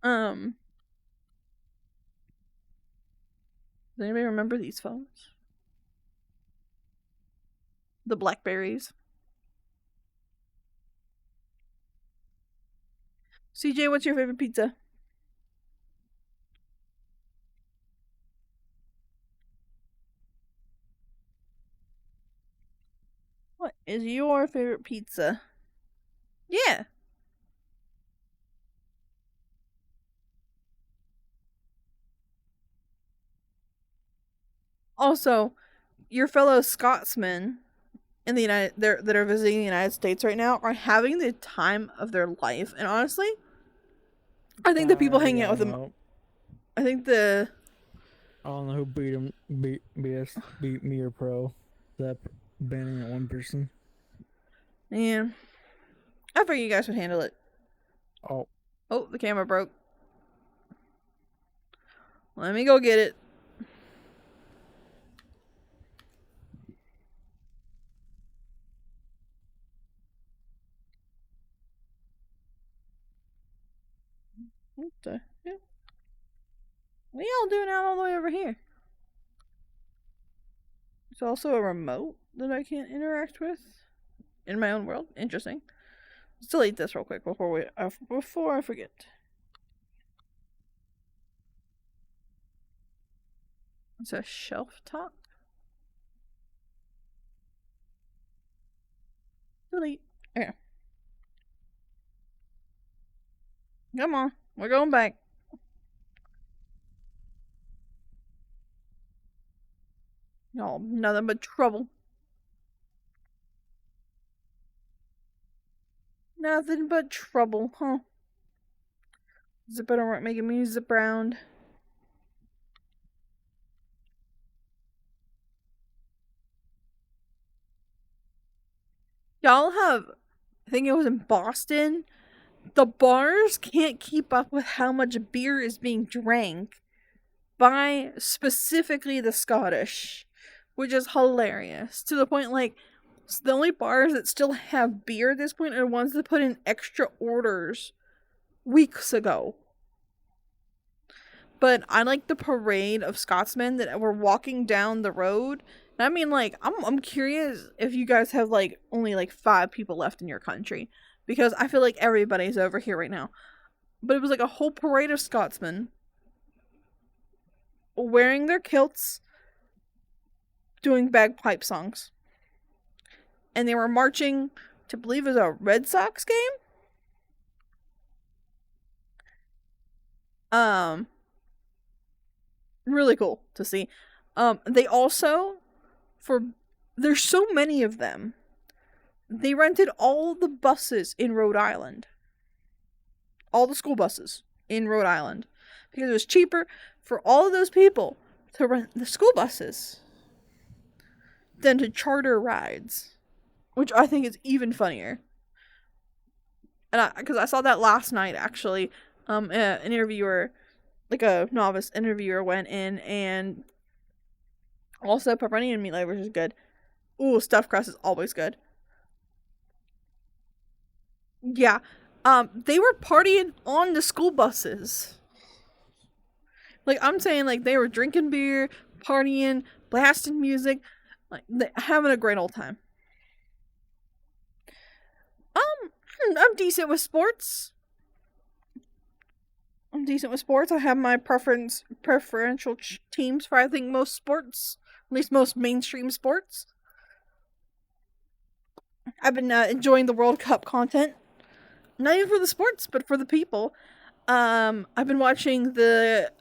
Um, does anybody remember these phones? The Blackberries. CJ, what's your favorite pizza? What is your favorite pizza? Yeah. Also, your fellow Scotsmen in the that are visiting the United States right now are having the time of their life. And honestly, I think the people I hanging out got with him them. out. I think the I don't know who beat him. Beat me or pro. That banning that one person. yeah. I figured you guys would handle it. Oh, Oh, the camera broke. Let me go get it. What the hell? What y'all doing out all the way over here? There's also a remote that I can't interact with in my own world. Interesting. Let's delete this real quick before I forget. It's a shelf top. Delete. Okay. Come on. We're going back. Y'all, nothing but trouble. Nothing but trouble, huh? Zip it around, making me zip around. Y'all have, I think it was in Boston, the bars can't keep up with how much beer is being drank by specifically the Scottish, which is hilarious. To the point, like, the only bars that still have beer at this point are ones that put in extra orders weeks ago. But I like the parade of Scotsmen that were walking down the road. And I mean, like, I'm curious if you guys have like only like 5 people left in your country, because I feel like everybody's over here right now. but it was like a whole parade of Scotsmen wearing their kilts, doing bagpipe songs. And they were marching to, I believe it was a Red Sox game. Um, really cool to see. They also, for there's so many of them, they rented all the buses in Rhode Island, all the school buses in Rhode Island, because it was cheaper for all of those people to rent the school buses than to charter rides, which I think is even funnier. And because I saw that last night actually, an interviewer, like a novice interviewer, went in and also pepperoni and meat which is good. Ooh, stuffed crust is always good. Yeah, they were partying on the school buses. Like I'm saying, like they were drinking beer, partying, blasting music, like having a great old time. I'm decent with sports. I have my preferential teams for I think most sports, at least most mainstream sports. I've been enjoying the World Cup content, not even for the sports, but for the people. I've been watching the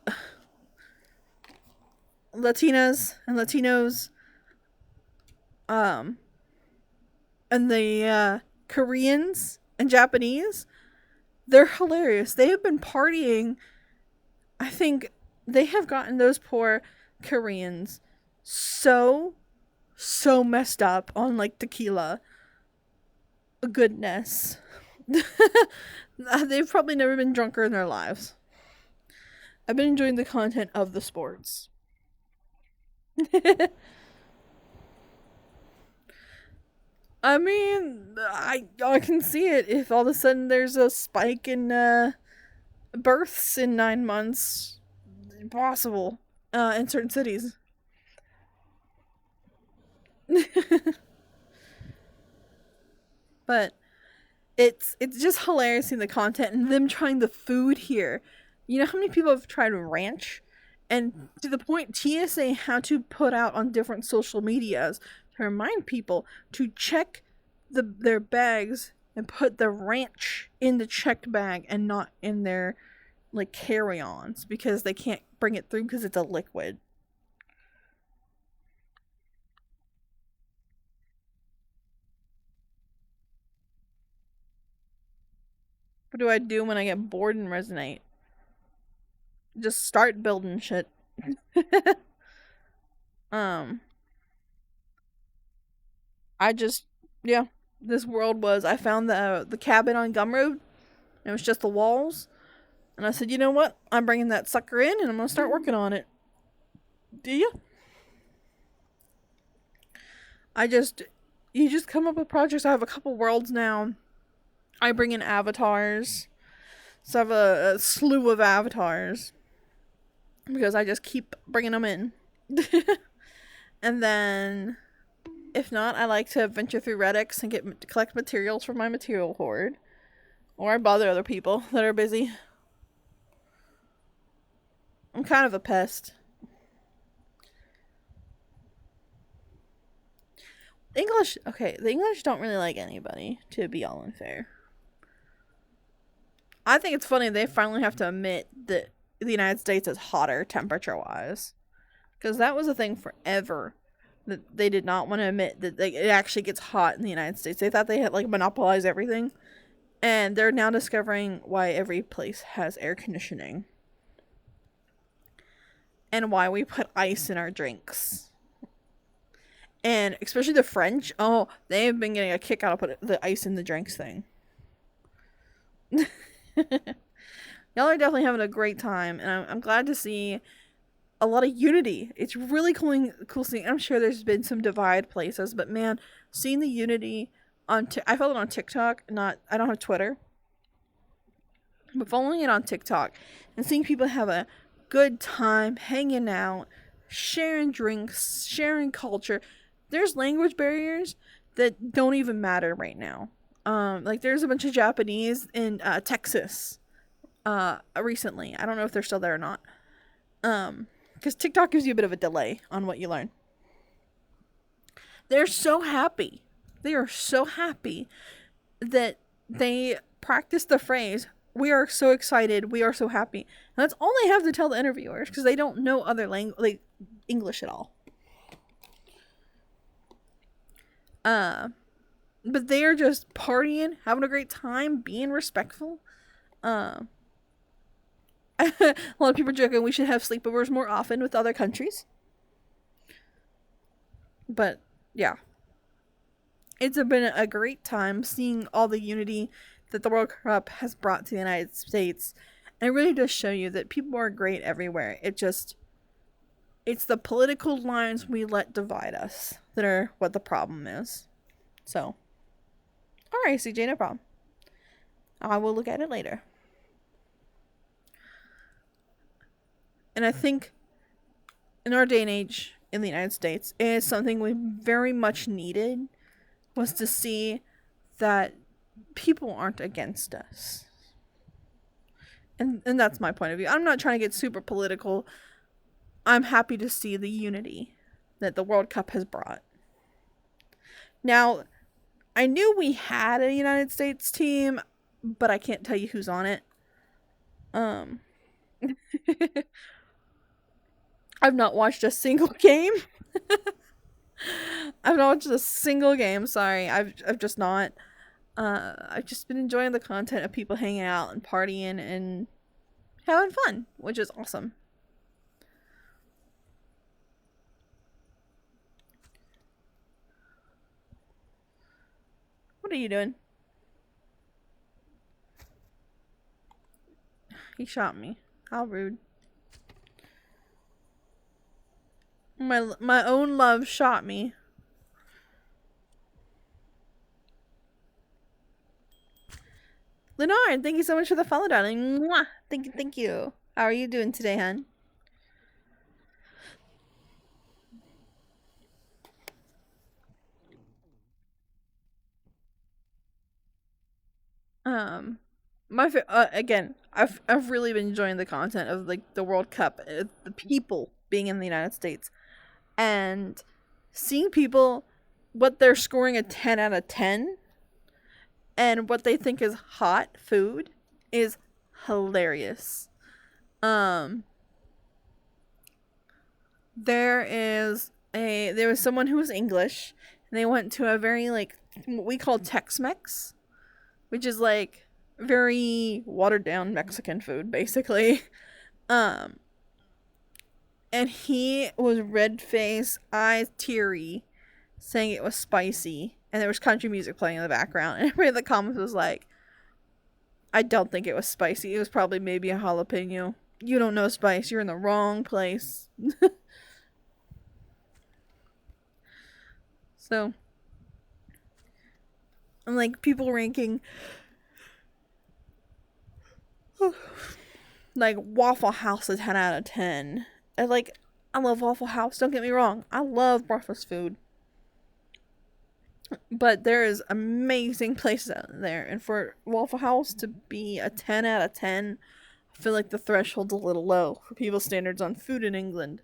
Latinas and Latinos, um, and the Koreans and Japanese. They're hilarious. They have been partying. I think they have gotten those poor Koreans so messed up on like tequila. Goodness. They've probably never been drunker in their lives. I've been enjoying the content of the sports. I mean, I can see it if all of a sudden there's a spike in births in 9 months. Possible in certain cities. But it's just hilarious seeing the content and them trying the food here. You know how many people have tried ranch? And to the point TSA had to put out on different social medias to remind people to check their bags and put the ranch in the checked bag and not in their like carry-ons because they can't bring it through because it's a liquid. What do I do when I get bored and resonate? Just start building shit. um I just yeah, this world was I found the cabin on Gumroad and it was just the walls and I said, "You know what? I'm bringing that sucker in and I'm going to start working on it." Do you? I just you just come up with projects. I have a couple worlds now. I bring in avatars. So I have a slew of avatars because I just keep bringing them in. And then if not, I like to venture through Reddix and collect materials for my material hoard. Or I bother other people that are busy. I'm kind of a pest. The English don't really like anybody, to be all unfair. I think it's funny they finally have to admit that the United States is hotter temperature wise. Because that was a thing forever. That they did not want to admit that it actually gets hot in the United States. They thought they had like monopolized everything. And they're now discovering why every place has air conditioning. And why we put ice in our drinks. And especially the French, oh, they have been getting a kick out of put the ice in the drinks thing. Y'all are definitely having a great time, and I'm glad to see a lot of unity. It's really cool seeing. I'm sure there's been some divide places, but man, seeing the unity on I follow it on TikTok. I don't have Twitter, but following it on TikTok and seeing people have a good time hanging out, sharing drinks, sharing culture. There's language barriers that don't even matter right now. Like there's a bunch of Japanese in Texas. recently. I don't know if they're still there or not. Because TikTok gives you a bit of a delay on what you learn. They're so happy. They are so happy that they practice the phrase, "We are so excited. We are so happy." And that's all they have to tell the interviewers because they don't know other language, like English at all. Uh, but they are just partying, having a great time, being respectful. A lot of people are joking we should have sleepovers more often with other countries. But yeah, it's been a great time seeing all the unity that the World Cup has brought to the United States. And it really does show you that people are great everywhere. It's the political lines we let divide us that are what the problem is. So, alright, CJ, no problem. I will look at it later. And I think in our day and age in the United States, it is something we very much needed was to see that people aren't against us. And that's my point of view. I'm not trying to get super political. I'm happy to see the unity that the World Cup has brought. Now, I knew we had a United States team, but I can't tell you who's on it. I've not watched a single game. I've not watched a single game. Sorry, I've just not. I've just been enjoying the content of people hanging out and partying and having fun, which is awesome. What are you doing? He shot me. How rude. My own love shot me. Lenard, thank you so much for the follow, darling. Mwah! Thank you, thank you. How are you doing today, hun? Again, I've really been enjoying the content of like the World Cup, the people being in the United States, and seeing people what they're scoring a 10 out of 10 and what they think is hot food is hilarious. Um there was someone who was English and they went to a very like what we call Tex-Mex, which is like very watered down Mexican food basically. Um and he was red faced, eyes teary, saying it was spicy, and there was country music playing in the background, and everybody in the comments was like, I don't think it was spicy. It was probably maybe a jalapeno. You don't know spice. You're in the wrong place. So, and like people ranking like Waffle House a 10 out of 10. And like, I love Waffle House. Don't get me wrong. I love breakfast food. But there is amazing places out there. And for Waffle House to be a 10 out of 10, I feel like the threshold's a little low for people's standards on food in England.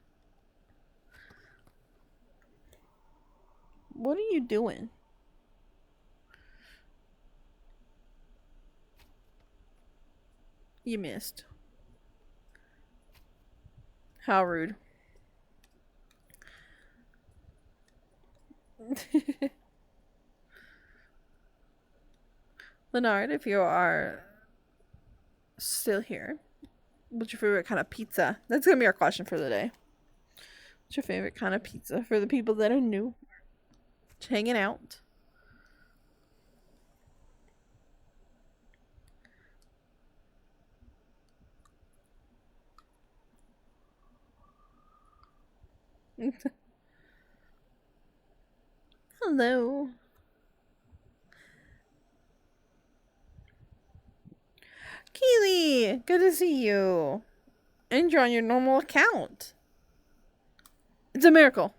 What are you doing? You missed. How rude. Leonard, if you are still here, what's your favorite kind of pizza? That's gonna be our question for the day. What's your favorite kind of pizza for the people that are new? Just hanging out. Hello. Keely, good to see you. And you're on your normal account. It's a miracle.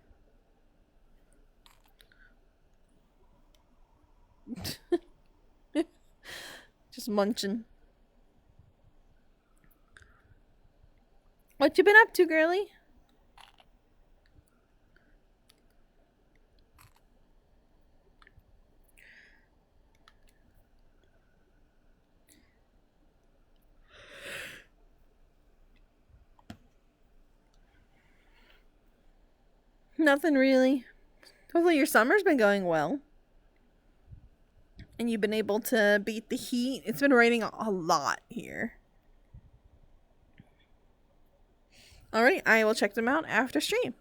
Just munching. What you been up to, girly? Nothing really. Hopefully your summer's been going well. And you've been able to beat the heat. It's been raining a lot here. Alright, I will check them out after stream.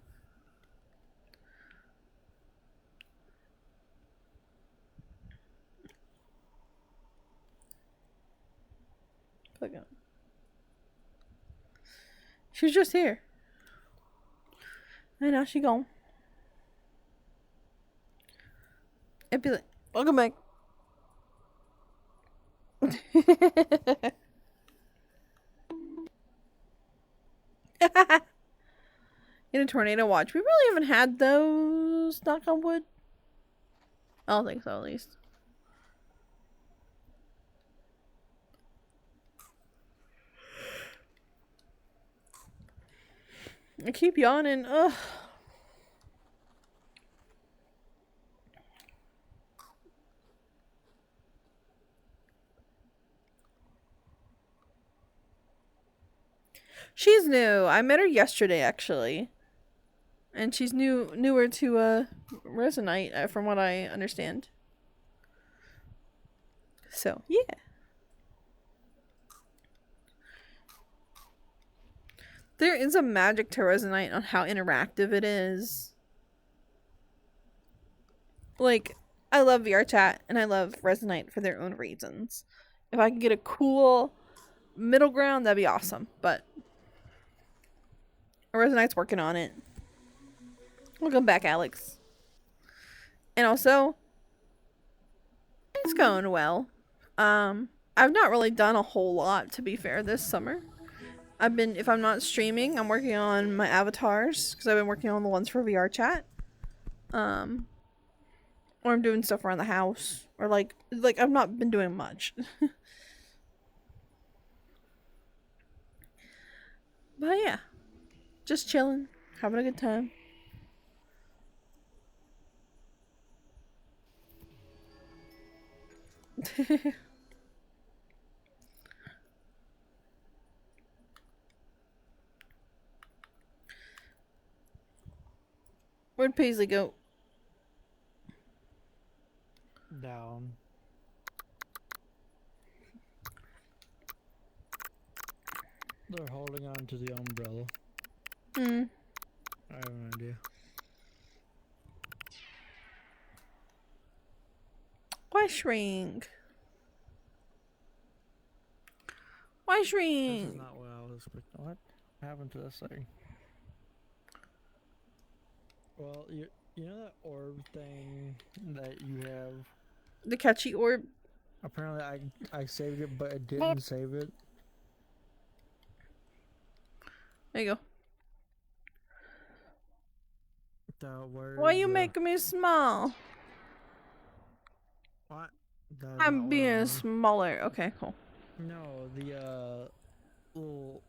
Click on. She was just here. And now she gone. It'd be like, welcome back. In a tornado watch. We really haven't had those, knock on wood. I don't think so, at least. I keep yawning. Ugh. She's new. I met her yesterday, actually. And she's newer to resonite, from what I understand. So yeah. There is a magic to resonite on how interactive it is. Like, I love VR chat and I love resonite for their own reasons. If I can get a cool middle ground, that'd be awesome. But resonite's working on it. Welcome back, Alex. And also, it's going well. I've not really done a whole lot, to be fair, this summer. I've been, if I'm not streaming, I'm working on my avatars because I've been working on the ones for VR chat. Or I'm doing stuff around the house, or like I've not been doing much. But yeah, just chilling, having a good time. Where'd Paisley go? Down. They're holding on to the umbrella. Hmm. I have an idea. Why shrink? Why This is shrink? not what I was expecting. What happened to this thing? Well, you know that orb thing that you have? The catchy orb. Apparently I saved it, but it didn't save it. There you go. Why Where's you making me small? what? That is not I'm what I being wanted. smaller. Okay, cool. No, the little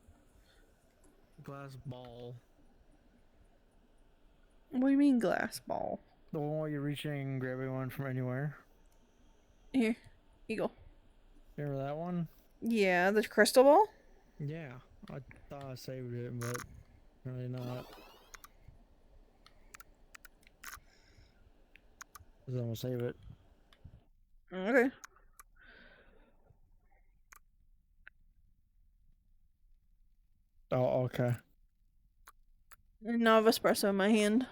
glass ball. What do you mean glass ball? The one where you're reaching and grabbing one from anywhere. Here, you go. Remember that one? Yeah, the crystal ball. Yeah, I thought I saved it, but really not. Then we'll save it. Okay. Oh, okay. Now I have espresso in my hand.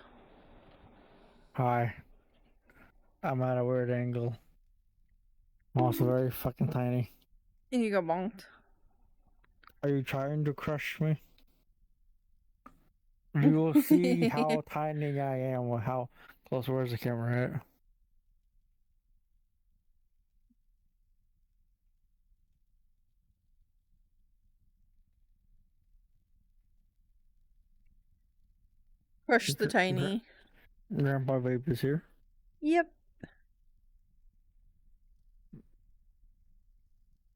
Hi. I'm at a weird angle. I'm also very fucking tiny. And you got bonked. Are you trying to crush me? You will see how tiny I am with how close. Where's the camera at? Crush the tiny. Grandpa Vape is here. Yep.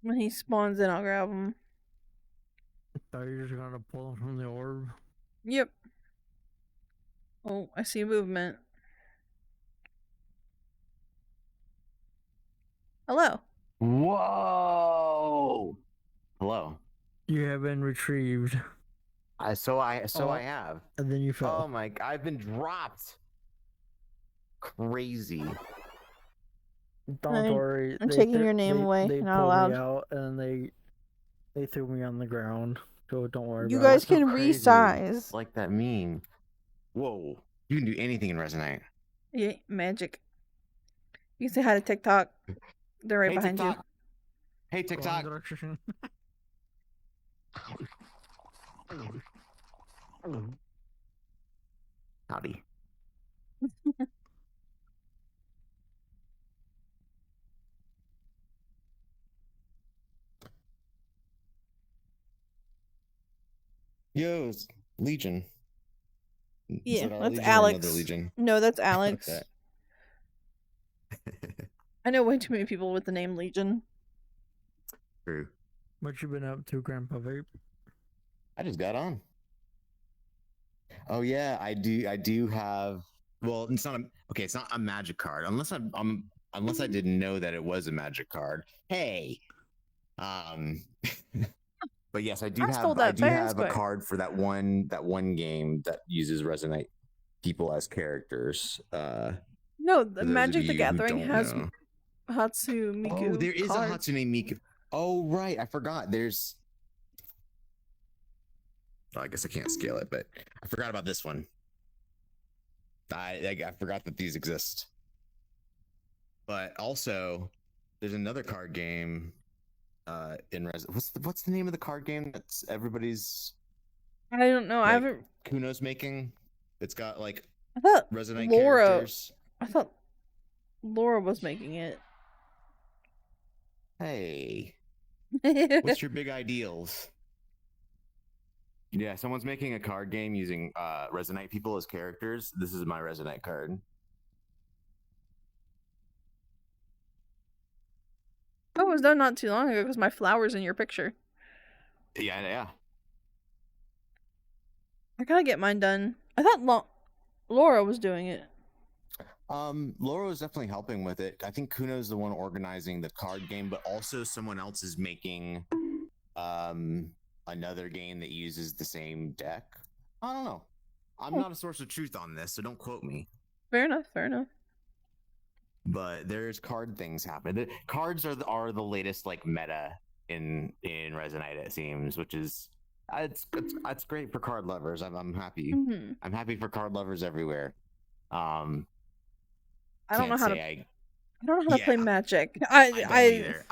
When he spawns in, I'll grab him. So you're just gonna pull them from the orb. Yep. Oh, I see movement. Hello. Whoa! Hello. You have been retrieved. I have. And then you Oh fell. my! I've been dropped. Crazy. Don't worry. I'm taking your name away. They You're not pulled allowed. me out and they threw me on the ground. So don't worry You about guys it. So can crazy. resize. Like that meme. Whoa! You can do anything in Resonite. Yeah, magic. You can say hi to TikTok. They're right Hey behind TikTok. Hey Wrong TikTok. direction. Howdy. Yo, it's Legion. you. Is Yeah, that our that's Legion or another Alex. Legion? No, that's Alex. Okay. I know way too many people with the name Legion. True. What you been up to, Grandpa Vape? I just got on. Oh yeah, I do have. Well, it's not a okay. It's not a magic card unless I didn't know that it was a magic card. Hey, um, but yes, I do I stole have that fair and a square. card for that one game that uses resonate people as characters. No, For the those of Magic the you who Gathering don't has know. Hatsu Miku Oh, there is cards. a Hatsune Miku. Oh right, I forgot. There's. Well, I guess I can't scale it, but I forgot about this one. I forgot that these exist. But also, there's another card game in Res. What's the name of the card game that's everybody's I don't know. I like haven't. Kuno's making? It's got like I thought Resonate Laura. characters. I thought Laura was making it. Hey, what's your big ideals? Yeah, someone's making a card game using Resonate people as characters. This is my Resonate card. That was done not too long ago because my flower's in your picture. Yeah. I gotta get mine done. I thought Laura was doing it. Laura was definitely helping with it. I think Kuno's the one organizing the card game, but also someone else is making another game that uses the same deck. I don't know. I'm not a source of truth on this, so don't quote me. Fair enough. Fair enough. But there's card things happening. Cards are the latest like meta in Resonite, it seems, which is it's great for card lovers. I'm happy. Mm-hmm. I'm happy for card lovers everywhere. I don't know Can't how say to. I I don't know how to play yeah. Magic. I don't either.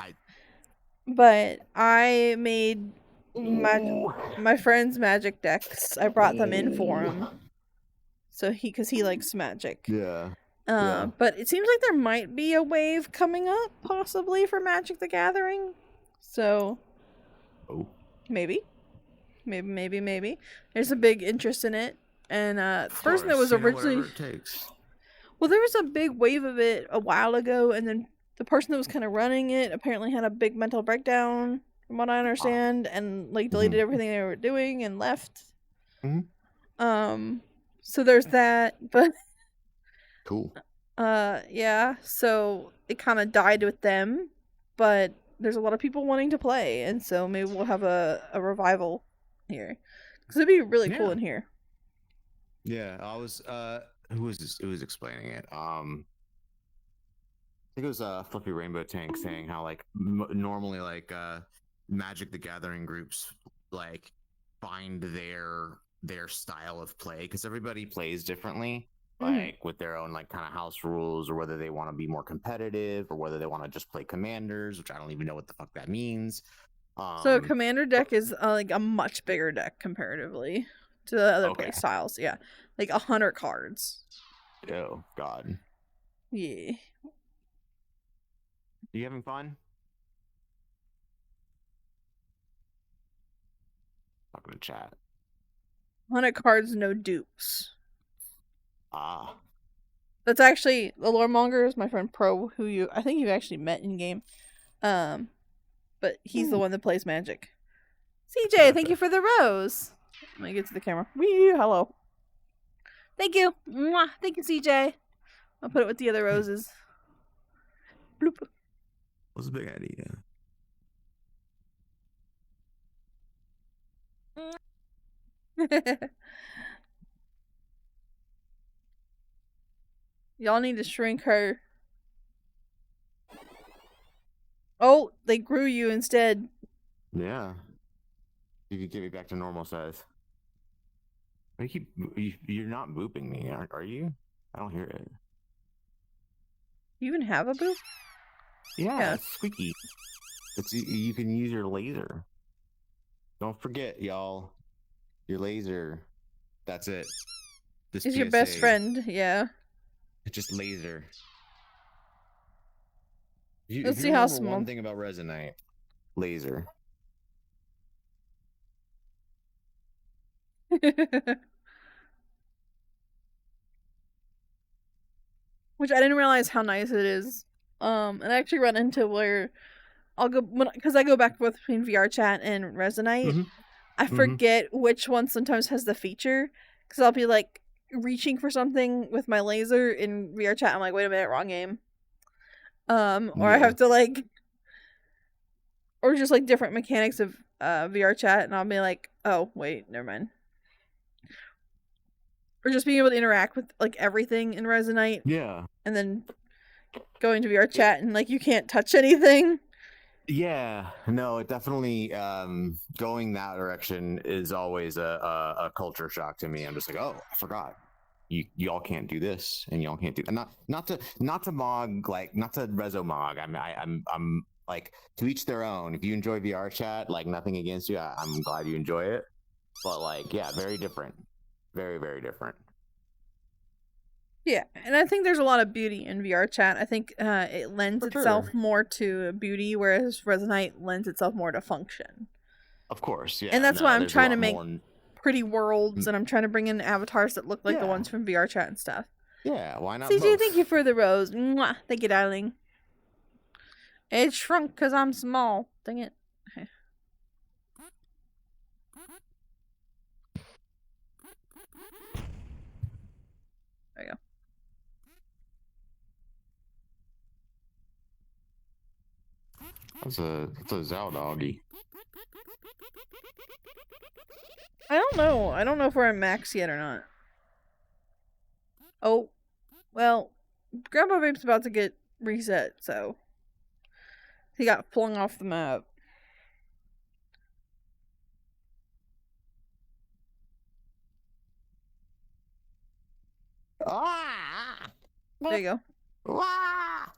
But I made my friend's Magic decks. I brought them in for him. So because he likes Magic. Yeah. Yeah. But it seems like there might be a wave coming up, possibly for Magic the Gathering. So Oh. maybe. There's a big interest in it. And the person that was originally whatever it takes. well, there was a big wave of it a while ago, and then the person that was kind of running it apparently had a big mental breakdown, from what I understand, and like deleted everything they were doing and left. So there's that, but Cool. yeah, so it kind of died with them, but there's a lot of people wanting to play, and so maybe we'll have a revival here, because it'd be really cool in here. Yeah, I was who was this? Who was explaining it? I think it was Fluffy Rainbow Tank saying how like normally like Magic the Gathering groups like find their style of play because everybody plays differently, like with their own like kind of house rules, or whether they want to be more competitive, or whether they want to just play commanders, which I don't even know what the fuck that means. So commander deck is like a much bigger deck comparatively to the other play styles. Yeah, like 100 cards. Oh God. Yeah. You having fun? Talking to chat. 100 cards, no dupes. Ah. That's actually the lore monger is my friend Pro, who I think you've actually met in game. But he's the one that plays Magic. CJ, thank you for the rose. Let me get to the camera. Wee, hello. Thank you. Mwah. Thank you, CJ. I'll put it with the other roses. Bloop. What's a big idea? Y'all need to shrink her. Oh, they grew you instead. Yeah. You could get me back to normal size. You're not booping me, are you? I don't hear it. You even have a boop? Yeah, it's squeaky. You can use your laser. Don't forget, y'all. Your laser. That's it. This Is your best PSA. friend, yeah. It's just laser. Let's If see you how remember small. one thing about resonite, laser. Which I didn't realize how nice it is. And I actually run into where I'll go because I go back and forth between VR chat and resonite. Mhm. I forget which one sometimes has the feature because I'll be like reaching for something with my laser in VR chat. I'm like, wait a minute, wrong game. Or I have to like, or just like different mechanics of VR chat, and I'll be like, oh wait, never mind. Or just being able to interact with like everything in resonite, Yeah. and then going to VR chat and like you can't touch anything. Yeah, no, it definitely going that direction is always a culture shock to me. I'm just like, oh, I forgot. Y'all can't do this, and y'all can't do and not to mog like not to reso mog. I'm like to each their own. If you enjoy VR chat, like nothing against you. I'm glad you enjoy it, but like yeah, very different, very very different. Yeah, and I think there's a lot of beauty in VR chat. I think it lends For itself sure. more to beauty, whereas Resonite lends itself more to function. Of course, yeah. And that's no, why I'm there's a trying to lot make more. pretty worlds, and I'm trying to bring in avatars that look like the Yeah. ones from VR chat and stuff. Yeah, why not? CJ, both? thank you for the rose. Mwah. Thank you, darling. It shrunk because I'm small. Dang it. Okay. There you go. That's a Zao doggy. I don't know. I don't know if we're at max yet or not. Oh, well, Grandpa Vape's about to get reset, so he got flung off the map. Ah! There you Ah!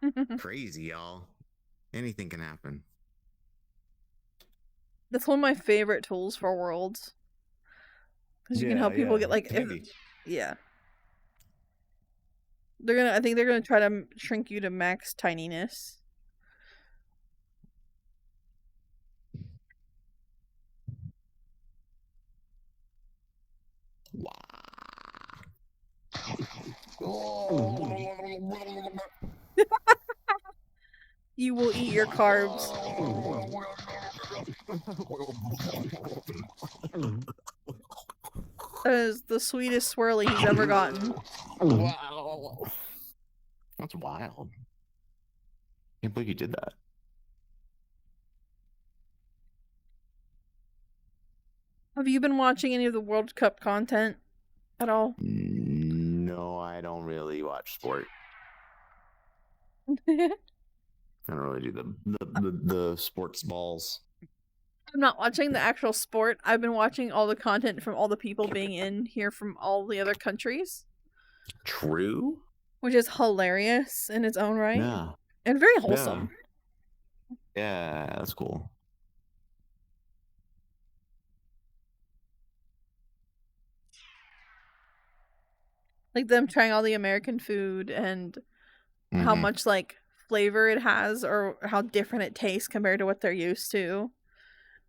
go. Crazy, y'all. Anything can happen. That's one of my favorite tools for worlds. Because you can help people get like, yeah. I think they're gonna try to shrink you to max tininess. You will eat your carbs. That is the sweetest swirly he's ever gotten. Wow. That's wild. Can't believe you did that. Have you been watching any of the World Cup content at all? No, I don't really watch sport. I don't really do the sports balls. I'm not watching the actual sport. I've been watching all the content from all the people being in here from all the other countries. True. Which is hilarious in its own right. Yeah. And very wholesome. Yeah, that's cool. Like them trying all the American food and how much like flavor it has or how different it tastes compared to what they're used to.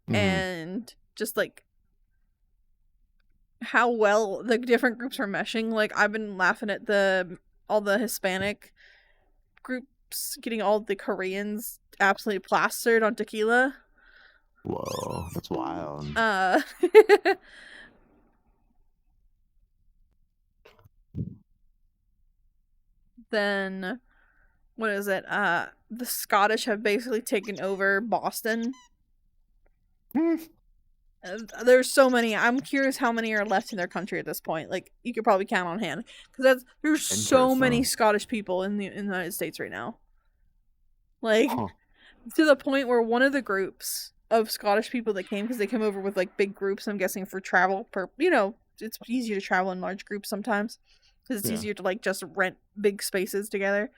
And just like how well the different groups are meshing. Like I've been laughing at all the Hispanic groups getting all the Koreans absolutely plastered on tequila. Whoa, that's wild. Then what is it? The Scottish have basically taken over Boston. There's so many. I'm curious how many are left in their country at this point. Like you could probably count on hand because there's so many Interesting. Scottish people in the United States right now. Like Huh. to the point where one of the groups of Scottish people that came, because they came over with like big groups, I'm guessing for travel, it's easier to travel in large groups sometimes because it's Yeah. easier to like just rent big spaces together.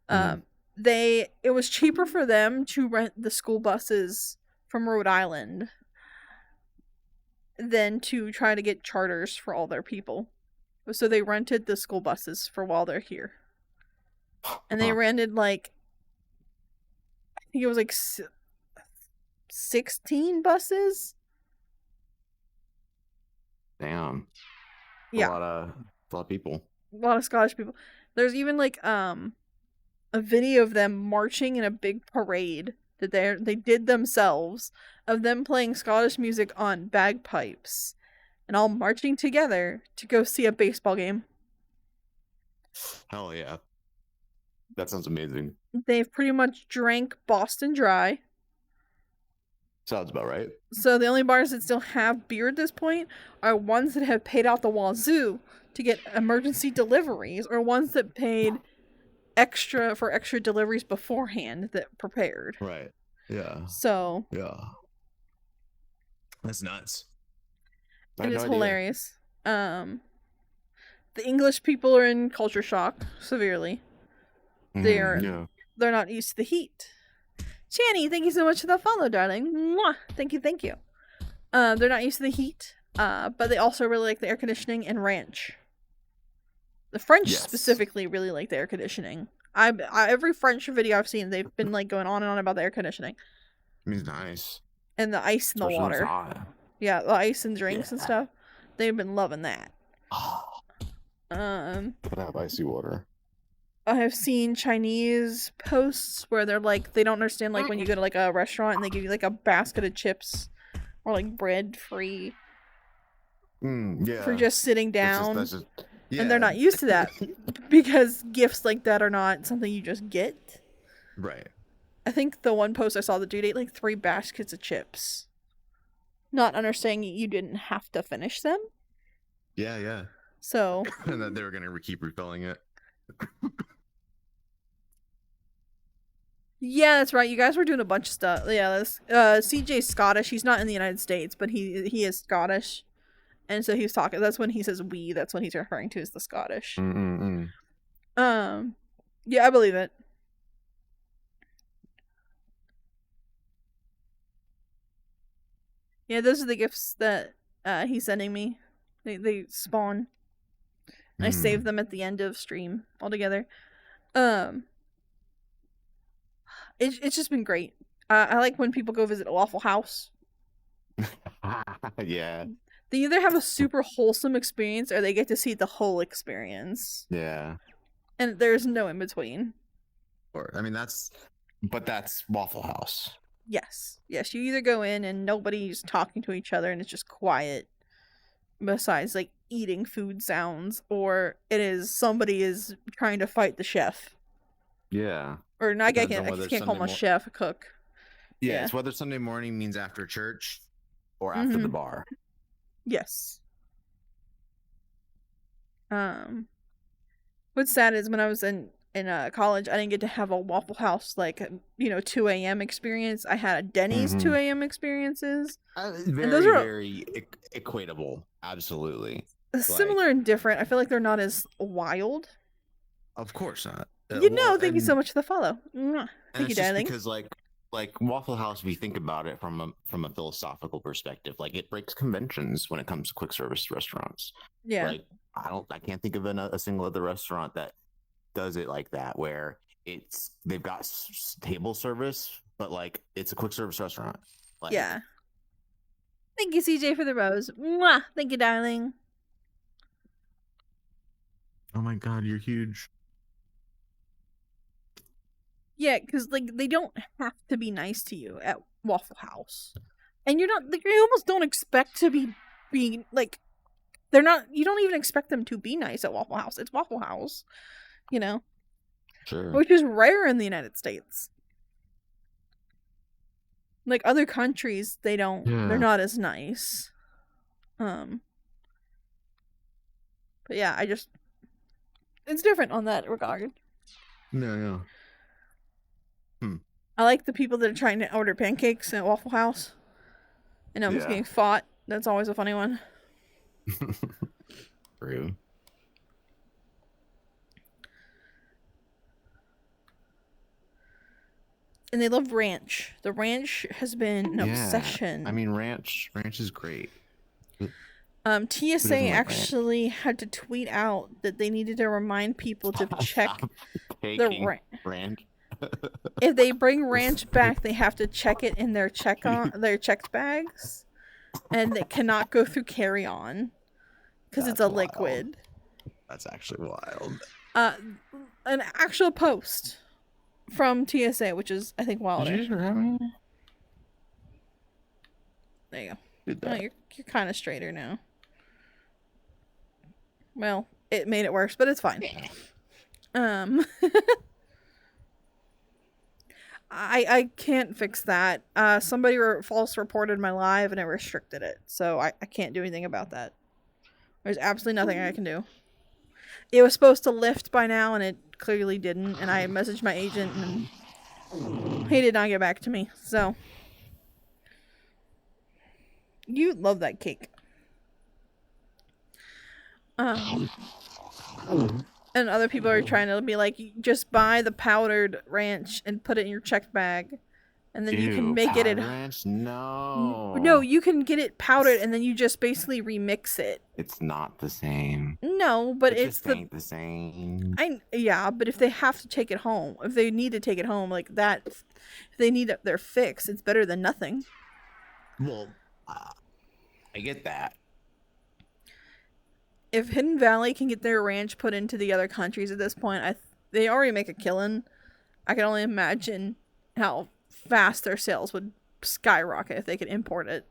Mhm. It was cheaper for them to rent the school buses from Rhode Island than to try to get charters for all their people. So they rented the school buses for while they're here. And they Huh. rented like I think it was like 16 buses. Damn. Yeah, A lot of people. a lot of Scottish people. There's even like a video of them marching in a big parade that they did themselves, of them playing Scottish music on bagpipes and all marching together to go see a baseball game. Hell yeah. That sounds amazing. They've pretty much drank Boston dry. Sounds about right. So the only bars that still have beer at this point are ones that have paid out the wazoo to get emergency deliveries, or ones that paid extra for extra deliveries beforehand that prepared. Right. Yeah. So Yeah. That's nuts. it is hilarious. The English people are in culture shock severely. They're not used to the heat. Channy, thank you so much for the follow, darling. Mwah! Thank you. They're not used to the heat, but they also really like the air conditioning and ranch. The French specifically really like the air conditioning. Every French video I've seen, they've been like going on and on about the air conditioning. I mean, it's nice. And the ice in the Especially when it's water. hot. Yeah, the ice and drinks and stuff. They've been loving that. Gotta have icy water. I have seen Chinese posts where they're like, they don't understand like when you go to like a restaurant and they give you like a basket of chips or like bread free Yeah. for just sitting down. That's just, yeah. And they're not used to that because gifts like that are not something you just get. Right. I think the one post I saw, the dude ate like 3 baskets of chips, not understanding you didn't have to finish them. Yeah. So. And that they were gonna keep refilling it. Yeah, that's right. You guys were doing a bunch of stuff. Yeah, CJ's Scottish. He's not in the United States, but he is Scottish. And so he's talking. That's when he says "we." That's when he's referring to as the Scottish. Mm-mm-mm. Yeah, I believe it. Yeah, those are the gifts that he's sending me. They spawn. I save them at the end of stream altogether. It's just been great. I like when people go visit a Waffle House. Yeah. They either have a super wholesome experience or they get to see the whole experience. Yeah. And there's no in between. Or I mean that's Waffle House. Yes. You either go in and nobody's talking to each other and it's just quiet, besides like eating food sounds, or it is somebody is trying to fight the chef. Yeah. Or not, I can't call him a chef, a cook. Yeah, it's whether Sunday morning means after church or after the bar. Yes. What's sad is when I was in college, I didn't get to have a Waffle House 2 a.m. experience. I had a Denny's 2 a.m. experiences. Very, those are very equatable. Absolutely. Similar and different. I feel like they're not as wild. Of course not. Thank you so much for the follow. Thank you, darling. Because like Waffle House, if you think about it from a philosophical perspective, like it breaks conventions when it comes to quick service restaurants. Yeah. Like I can't think of a single other restaurant that does it like that, where they've got table service, but like it's a quick service restaurant. Like, yeah. Thank you, CJ, for the rose. Mwah! Thank you, darling. Oh my god, you're huge. Yeah, because like they don't have to be nice to you at Waffle House. And you're not, like, you almost don't expect to be like, they're not, you don't even expect them to be nice at Waffle House. It's Waffle House, you know, Sure. which is rare in the United States. Like other countries, they're not as nice. But yeah, it's different on that regard. Yeah. I like the people that are trying to order pancakes at Waffle House and almost getting fought. That's always a funny one. True. And they love ranch. The ranch has been an obsession. I mean, ranch is great. TSA like actually had to tweet out that they needed to remind people to check the ranch. If they bring ranch back, they have to check it in their checked bags, and it cannot go through carry-on because it's a liquid. That's actually wild. An actual post from TSA, which is, I think, wilder. Did you just grab me? There you go. Did Oh, that? you're kind of straighter now. Well, it made it worse, but it's fine. I can't fix that. Somebody false reported my live and it restricted it, so I can't do anything about that. There's absolutely nothing I can do. It was supposed to lift by now, and it clearly didn't. And I messaged my agent, and he did not get back to me. So you love that cake. And other people are trying to be like, just buy the powdered ranch and put it in your checked bag, and then you can make it at ranch. No, you can get it powdered, and then you just basically remix it. It's not the same. No, but It just ain't the same. But if they have to take it home, if they need to take it home like that, if they need their fix, it's better than nothing. Well, I get that. If Hidden Valley can get their ranch put into the other countries at this point, they already make a killing. I can only imagine how fast their sales would skyrocket if they could import it.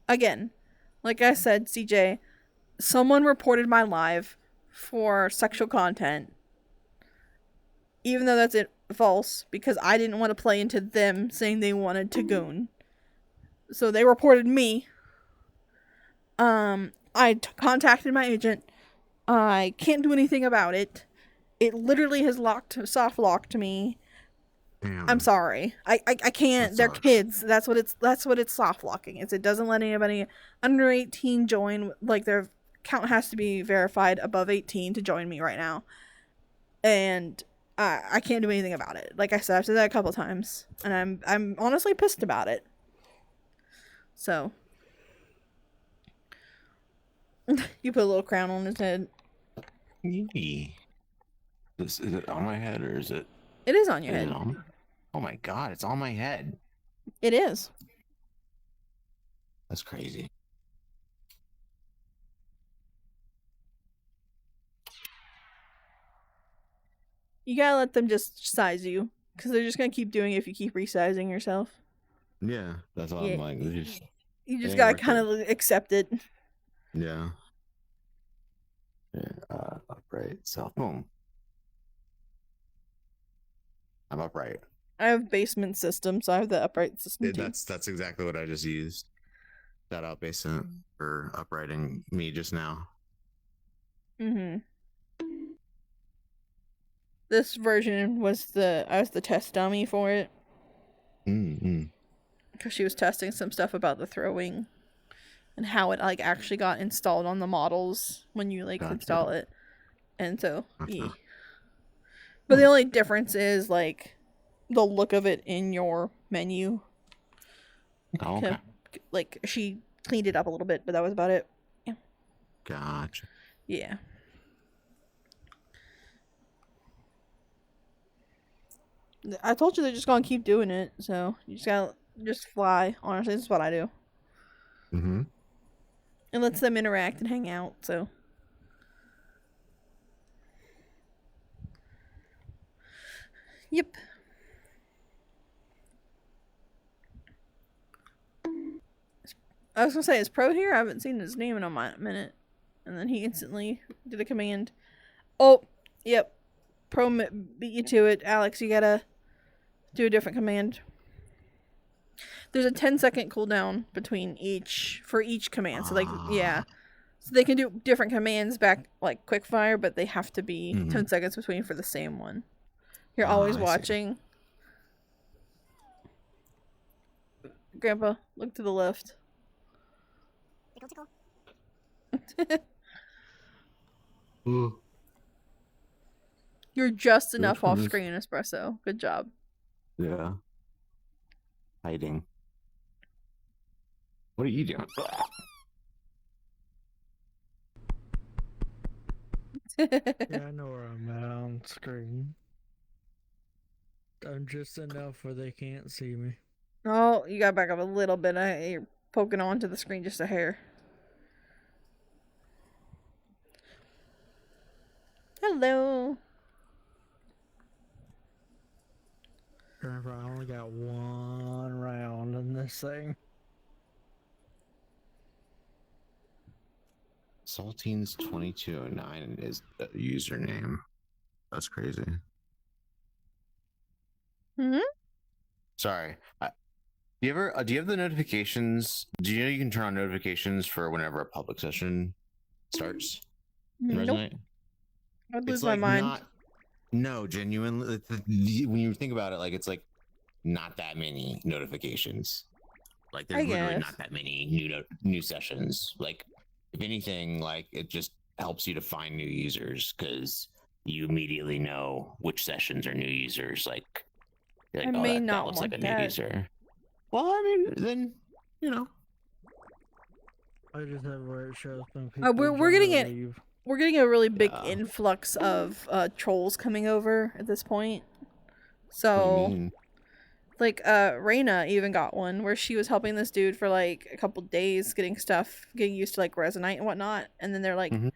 Again, like I said, CJ, someone reported my live for sexual content, even though that's false, because I didn't want to play into them saying they wanted to goon. So they reported me. I contacted my agent. I can't do anything about it. It literally has soft locked me. Damn. I'm sorry. I can't. They're kids. That's what it's soft locking. It doesn't let anybody under 18 join. Like, their account has to be verified above 18 to join me right now. And I can't do anything about it. Like I said, I've said that a couple times, and I'm honestly pissed about it. So you put a little crown on his head. Is it on my head or is it? It is on your head. Oh my god, it's on my head. It is. That's crazy. You gotta let them just size you, because they're just gonna keep doing it if you keep resizing yourself. Yeah, that's all. I'm like, you just gotta kind of accept it. Yeah. Upright. So boom. I'm upright. I have basement system, so I have the upright system too. That's exactly what I just used. Shout out basement for uprighting me just now. This version was I was the test dummy for it. Because she was testing some stuff about the throwing and how it like actually got installed on the models when you like install it. And so, yeah. But the only difference is like the look of it in your menu. Oh, okay. Like, she cleaned it up a little bit, but that was about it. Yeah. Gotcha. Yeah. I told you they're just gonna keep doing it, so you just gotta fly. Honestly, this is what I do. It lets them interact and hang out, so. Yep. I was gonna say, is Pro here? I haven't seen his name in a minute. And then he instantly did a command. Oh, yep. Pro beat you to it. Alex, you gotta do a different command. There's a 10-second cooldown for each command. So, like, yeah. So they can do different commands back, like quickfire, but they have to be 10 seconds between for the same one. You're always I see. watching. Grandpa, look to the left. Tickle, tickle. Ooh. You're just enough one off is- screen, Espresso. Good job. Yeah. Hiding. What are you doing? Yeah, I know where I'm at on screen. I'm just enough where they can't see me. Oh, you got back up a little bit. You're poking onto the screen just a hair. Hello. Remember, I only got one round in this thing. Saltines2209 is the username. That's crazy. Hmm? Sorry. Do you have the notifications? Do you know you can turn on notifications for whenever a public session starts? In Nope. Resonite? I'd lose It's my like mind. no, genuinely. When you think about it, like it's like not that many notifications. Like there's literally guess. not that many new sessions. Like if anything, like it just helps you to find new users because you immediately know which sessions are new users. Like, you're like, I oh, may that not looks like a want new that. user. Well, I mean, then you know. I just have where it shows when people we're getting join or it. leave. We're getting a really big Yeah. influx of trolls coming over at this point. What do So, you mean? like, Reyna even got one where she was helping this dude for like a couple days getting used to like resonite and whatnot. And then they're like, Mhm.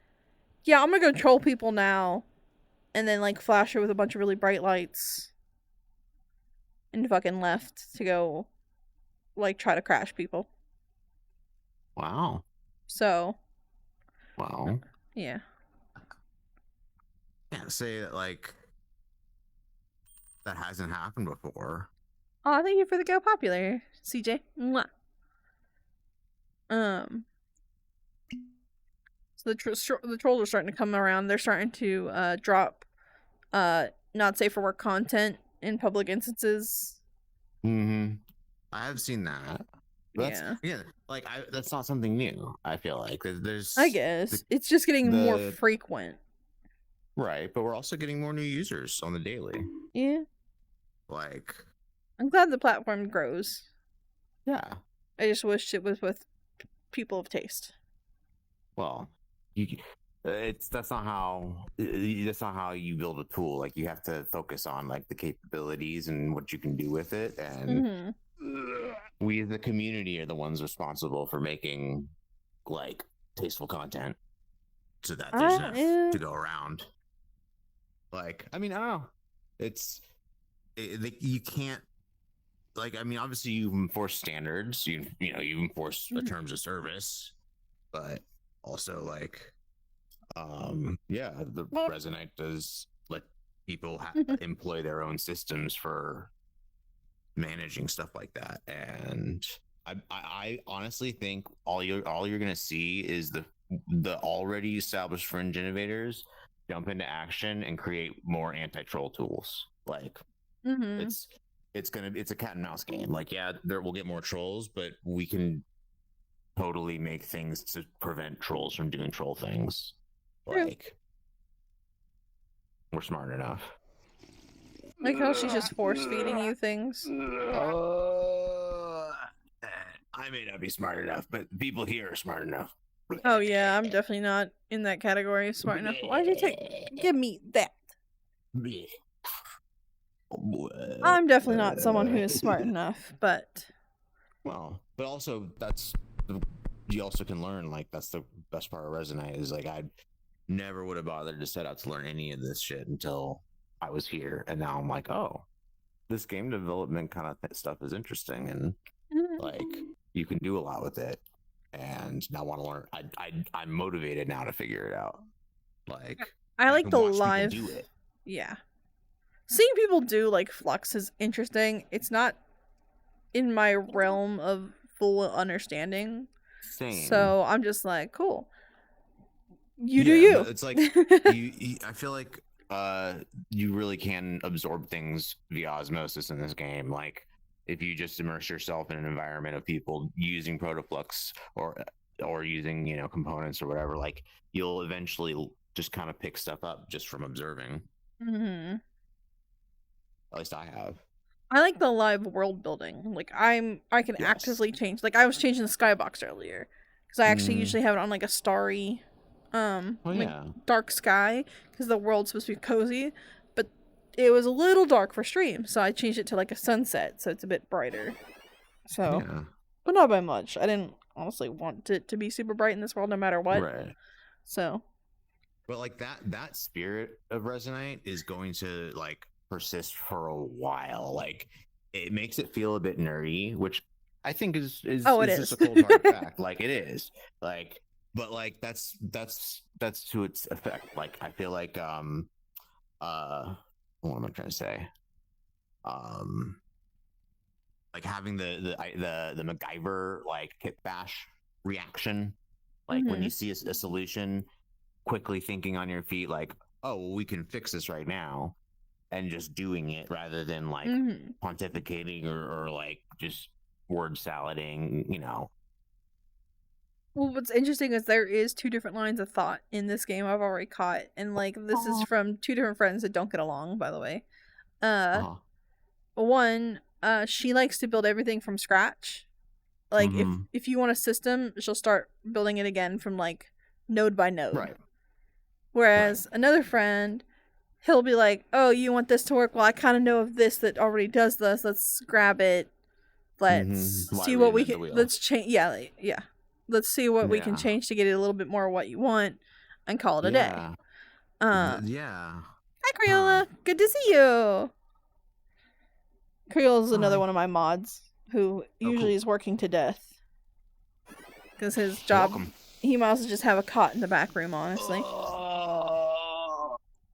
yeah, I'm gonna go troll people now. And then like flash her with a bunch of really bright lights. And fucking left to go like try to crash people. Wow. So, Wow. yeah. Can't say that like that hasn't happened before. Oh, thank you for the go popular, CJ. Mwah. So the trolls are starting to come around. They're starting to drop not safe for work content in public instances. Mm-hmm. I have seen that. But Yeah. like that's not something new. I feel like there's. I guess it's just getting more the- frequent. Right, but we're also getting more new users on the daily. Yeah, Like, I'm glad the platform grows. yeah. I just wish it was with people of taste. Well, that's not how you build a tool. Like you have to focus on like the capabilities and what you can do with it, and we as the community are the ones responsible for making like tasteful content so that there's enough to go around. Like, I mean, I don't know. You can't. Like, I mean, obviously you enforce standards. You enforce terms of service, but also like, yeah, the Resonite does let people employ their own systems for managing stuff like that, and I honestly think all you're gonna see is the already established fringe innovators jump into action and create more anti-troll tools. Like it's a cat and mouse game. Like, yeah, we'll get more trolls, but we can totally make things to prevent trolls from doing troll things. Like, we're smart enough. Like how she's just force feeding you things. I may not be smart enough, but people here are smart enough. Oh yeah, I'm definitely not in that category. Smart enough. Why'd you give me that? I'm definitely not someone who is smart enough, but well, but also you also can learn. Like that's the best part of Resonite is like I never would have bothered to set out to learn any of this shit until I was here, and now I'm like, oh, this game development kind of stuff is interesting, and like you can do a lot with it. and now want to learn. I'm motivated now to figure it out. Like I like can the watch people live. do it. Yeah, seeing people do like flux is interesting. It's not in my realm of full understanding, Same. so I'm just like, cool. You do Yeah, you. but it's like I feel like you really can absorb things via osmosis in this game. Like if you just immerse yourself in an environment of people using protoflux or using, you know, components or whatever, like you'll eventually just kind of pick stuff up just from observing. Mhm. At least I have. I like the live world building. Like I can Yes. actively change. Like I was changing the skybox earlier because I actually Mhm. usually have it on like a starry, Oh like yeah. dark sky because the world's supposed to be cozy, but it was a little dark for stream, so I changed it to like a sunset, so it's a bit brighter. So, Yeah. but not by much. I didn't honestly want it to be super bright in this world, no matter what. Right. So, But like that spirit of resonite is going to like persist for a while. Like it makes it feel a bit nerdy, which I think is Oh, it just is. a cold hard fact. Like it is. Like but like that's to its effect. Like I feel like what am I trying to say? Like having the MacGyver like hit bash reaction. Like when you see a solution, quickly thinking on your feet like, oh well, we can fix this right now, and just doing it rather than like pontificating or like just word salading, you know. Well, what's interesting is there is two different lines of thought in this game I've already caught, and like this is from two different friends that don't get along, by the way. One, she likes to build everything from scratch. Like if you want a system, she'll start building it again from like node by node. Right. Whereas another friend, he'll be like, "Oh, you want this to work? Well, I kind of know of this that already does this. Let's grab it. Let's Why see what we reinvent the can. wheel? Let's change. Yeah, yeah. Let's see what we can Yeah. change to get it a little bit more what you want, and call it a day." Yeah. Hi, Crayola. Good to see you. Crayola's another one of my mods who usually is working to death because his job. Welcome. He might as well just have a cot in the back room. Honestly,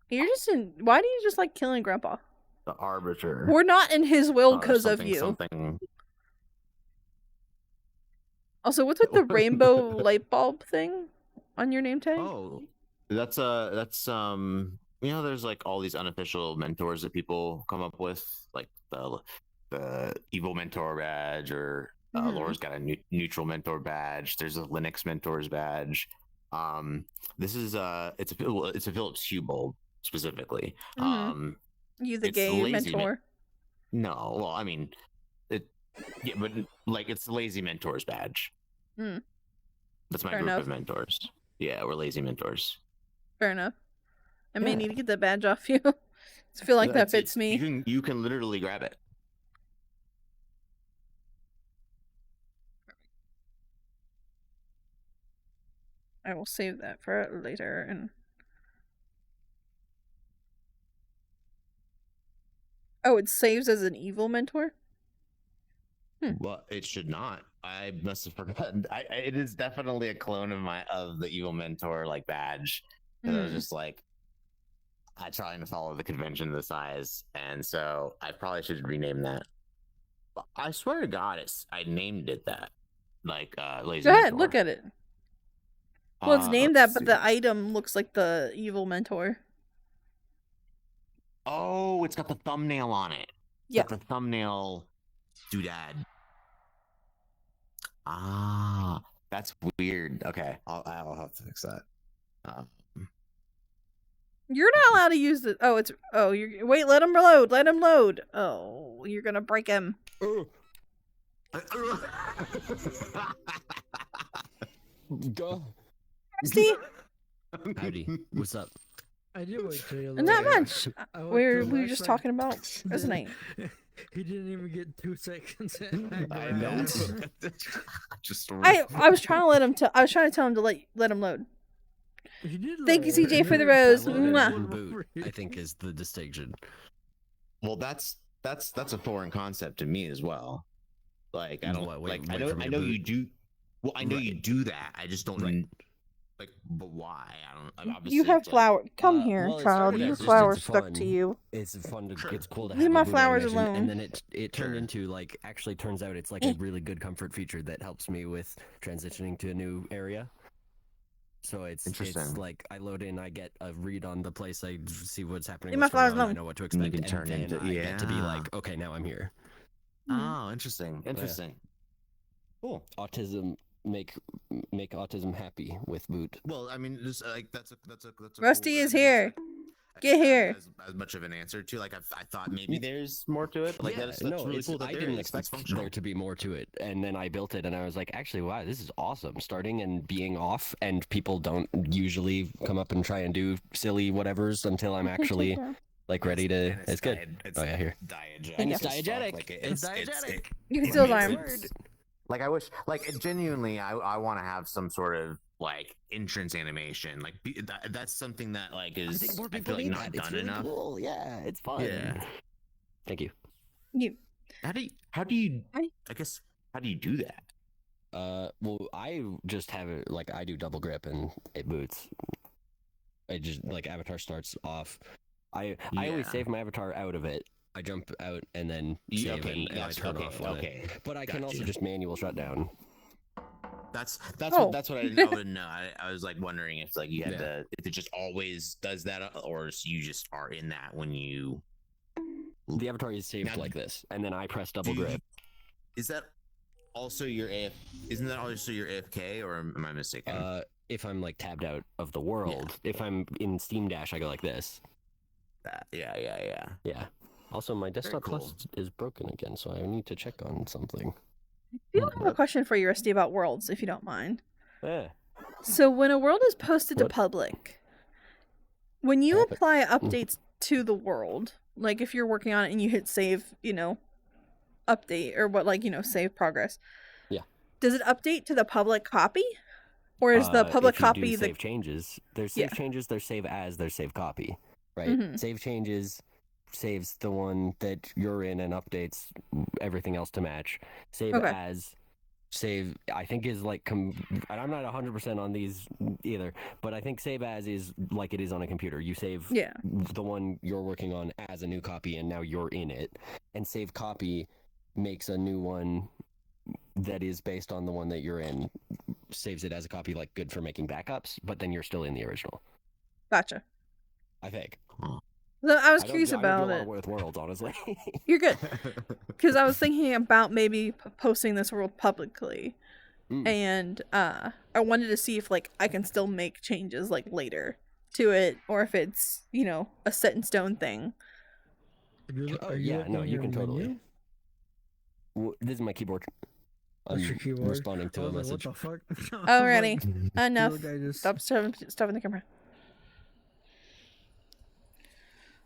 you're just in. Why do you just like killing Grandpa? The arbiter. We're not in his will because of you. Something. Also, what's with the rainbow light bulb thing on your name tag? Oh, that's you know, there's like all these unofficial mentors that people come up with, like the evil mentor badge, or Laura's got a neutral mentor badge. There's a Linux mentors badge. This is it's a Philips Hue bulb specifically. You the it's gay lazy mentor? No, well, I mean, yeah, but like it's the lazy mentors badge. That's my Fair group enough. of mentors. Yeah, we're lazy mentors. Fair enough. I may need to get that badge off you. I feel like that fits me. You can literally grab it. I will save that for later. And oh, it saves as an evil mentor? Well, it should not. I must have forgotten. It is definitely a clone of the evil mentor like badge. Because I was just like, I trying to follow the convention of the size, and so I probably should rename that. But I swear to God, I named it that. Like lazy. Go ahead, mentor. look at it. Well, it's named that, let's but see. the item looks like the evil mentor. Oh, it's got the thumbnail on it. Yeah. The thumbnail doodad. Ah, that's weird. Okay, I'll have to fix that. You're not allowed to use the. Oh, it's. Oh, you're. Wait, let him load. Let him load. Oh, you're gonna break him. Go. Steve. Howdy. What's up? I did wait till you. Not much. I went We to were the just last talking about resonate. He didn't even get 2 seconds. In. I know. Just. I was trying to let him. I was trying to tell him to let him load. He did Thank you, load. CJ, for the I rose. loaded Mwah. in boot, I think is the distinction. Well, that's a foreign concept to me as well. Like I don't What, wait like. I for me know to you boot? do. Well, I know you Right. do that. I just don't Right. like, but why? I don't. Obviously, You have it's like- flower. Come here, Well, it child. started Your as just flowers it's stuck fun. to you. It's fun to Sure. it's cool to Leave have my a boot flowers animation, alone. and then it turned Sure. into like actually turns out it's like a really good comfort feature that helps me with transitioning to a new area. So it's Interesting. like I load in, I get a read on the place, I see what's happening, Leave my what's going flowers on, I alone. know what to And you expect, can and turn then into- I get to be yeah. like, okay, now I'm here. Oh, interesting. Interesting. Cool. Autism make autism happy with boot. Well, I mean, just like that's a Rusty cool, is I mean, here. I Get think that here. as much of an answer to like I thought maybe there's more to it. But, like that's no, really it's, cool. That I there didn't is. expect It's functional. there to be more to it, and then I built it, and I was like, actually, wow, this is awesome. Starting and being off, and people don't usually come up and try and do silly whatevers until I'm actually like ready to. And It's good. It's Oh yeah, here. diegetic. And it's as fuck. diegetic. Like, It's diegetic. You can steal his it's- arm. it's- Like I wish, like genuinely, I want to have some sort of like entrance animation. Like that's something that like I is think more I feel people like need not that. It's done really enough. cool. Yeah, it's fun. Yeah. Thank you. You. How do you I- I guess how do you do that? Well, I just have it like I do double grip and it boots. I just like avatar starts off. I always Yeah. save my avatar out of it. I jump out and then You- save okay, and I turn off on it. okay. But I can also Gotcha. just manual shutdown. That's Oh. what I didn't know. I was like wondering if like you had Yeah. to if it just always does that or you just are in that when you The avatar is saved Now- like this, and then I press double Do you- grip. Is that also your Isn't that also your AFK or am I mistaken? If I'm like tabbed out of the world, if I'm in Steam Dash, I go like this. Yeah. Yeah. Also, my desktop cool. plus is broken again, so I need to check on something. I do have a question for you, Rusty, about worlds, if you don't mind. Yeah. So when a world is posted to What? public, when you Happened? apply updates to the world, like if you're working on it and you hit save, update or what, like, save progress. Yeah. Does it update to the public copy? Or is the public if you copy do the save changes? There's Yeah. save changes, there's save as, there's save copy, right? Mhm. Save changes saves the one that you're in and updates everything else to match. Save Okay. as I think is like and I'm not 100% on these either, but I think save as is like it is on a computer. You save Yeah. the one you're working on as a new copy and now you're in it, and save copy makes a new one that is based on the one that you're in, saves it as a copy, like good for making backups, but then you're still in the original, Gotcha. I think. So I was I don't curious do- I don't about do a lot it. with worlds, honestly. You're good. Because I was thinking about maybe posting this world publicly. Mm. And I wanted to see if like I can still make changes like later to it, or if it's, a set in stone thing. Oh yeah, no, you can totally. This is my keyboard. I'm That's your keyboard? responding to a message. What the fuck? Alrighty. Like, Enough. look, I just- Stop stuffing the camera.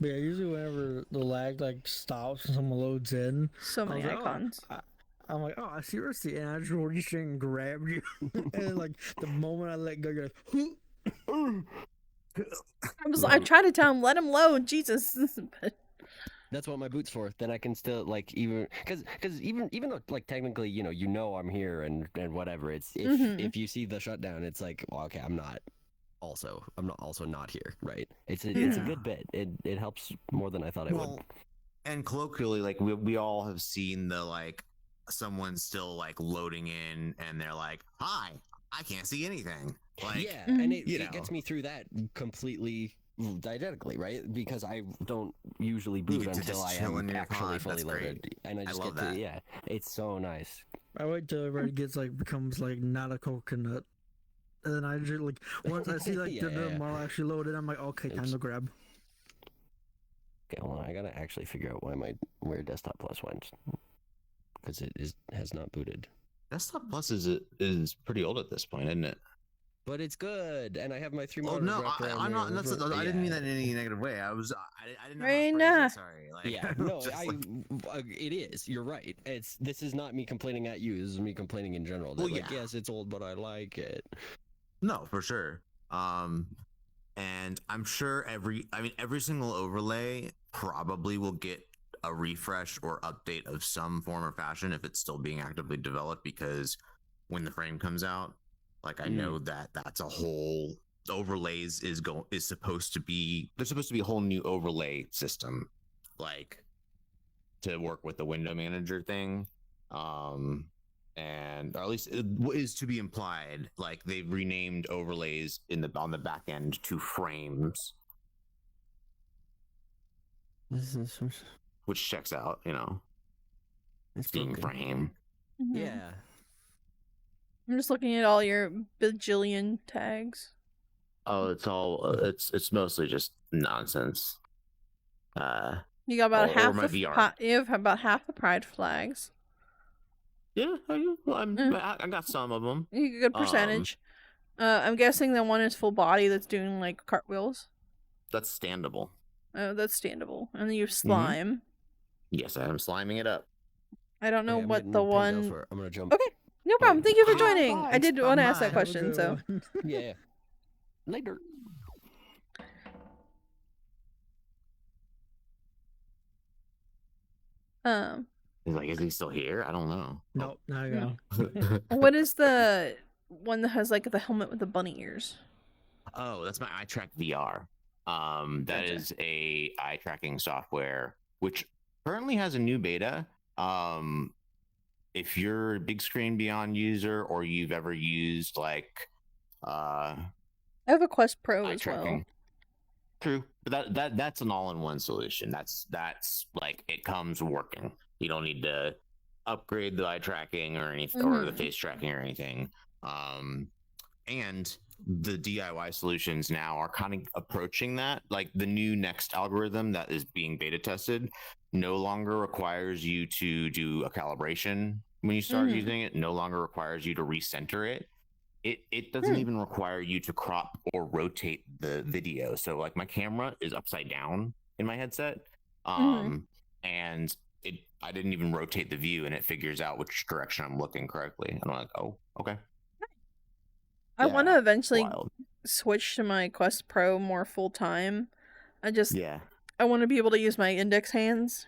But yeah, usually whenever the lag like stops and someone loads in, So I many was like, icons. I'm like, oh, I see Rusty, and I just reached in and grabbed you, and then, like the moment I let go, you're like, I tried to tell him, let him load, Jesus. But That's what my boot's for. Then I can still like even because even though like technically you know I'm here and whatever. It's Mhm. if you see the shutdown, it's like well, okay, I'm not also not here, right? It's a Yeah. good bit. It helps more than I thought it Well, and colloquially, like we all have seen the like someone still like loading in and they're like, "Hi, I can't see anything." would. Like, Yeah, and Mhm. You it gets know. me through that completely diegetically, right? Because I don't usually boot get to until just I chill am in your actually pod. fully That's great. loaded, and I I just love get to that. yeah, it's so nice. I wait till everybody gets like becomes like not a coconut, and then I just like once I see like Yeah, the yeah. model actually loaded, I'm like, okay, time Oops. to grab. Okay, hold on. I gotta actually figure out where Desktop Plus went because it has not booted. Desktop Plus is pretty old at this point, isn't it? But it's good, and I have my 3 Oh monitors no, wrapped around I'm not. there. That's, I didn't mean Yeah. that in any negative way. I didn't know Right how to phrase now. it. Sorry. Like, Yeah, no, just like- it is. You're right. This is not me complaining at you. This is me complaining in general. That, Well, like, yeah. yes, it's old, but I like it. No, for sure. And I'm sure every single overlay probably will get a refresh or update of some form or fashion if it's still being actively developed because when the frame comes out. Like I know that that's a whole overlays is supposed to be, there's supposed to be a whole new overlay system, like to work with the window manager thing. And or at least it is to be implied, like they've renamed overlays on the back end to frames, This is some. which checks out, It's being broken. frame. Mhm. Yeah. I'm just looking at all your bajillion tags. Oh, it's all it's mostly just nonsense. You got about Or half my the VR. you have about half the pride flags. Yeah, I got some of them. You get a good percentage. I'm guessing the one is full body that's doing like cartwheels. That's standable. Oh, that's standable. And then you have slime. Yes, I am sliming it up. I don't know Okay, I'm what getting the pinged one. over. I'm gonna jump. Okay, no problem. Thank you for Ah, joining. I did Thanks, want to ask that bye-bye. Have a question, good so. one. Yeah. Later. He's like, is he still here? I don't know. Nope, now I go. What is the one that has like the helmet with the bunny ears? Oh, that's my eye track VR. That Gotcha. is a eye tracking software which currently has a new beta. If you're a big screen beyond user or you've ever used like I have a Quest Pro eye as tracking. well. True, but that's an all-in-one solution. That's like it comes working. You don't need to upgrade the eye tracking or anything or the Mhm. face tracking or anything. And the DIY solutions now are kind of approaching that. Like the new Next algorithm that is being beta tested no longer requires you to do a calibration when you start Mhm. using it. No longer requires you to recenter it. It doesn't even require you to crop or rotate the video. So like my camera is upside down in my headset, and I didn't even rotate the view, and it figures out which direction I'm looking correctly. And I'm like, oh, okay. I want to Yeah, eventually wild. switch to my Quest Pro more full time. Yeah, I want to be able to use my index hands,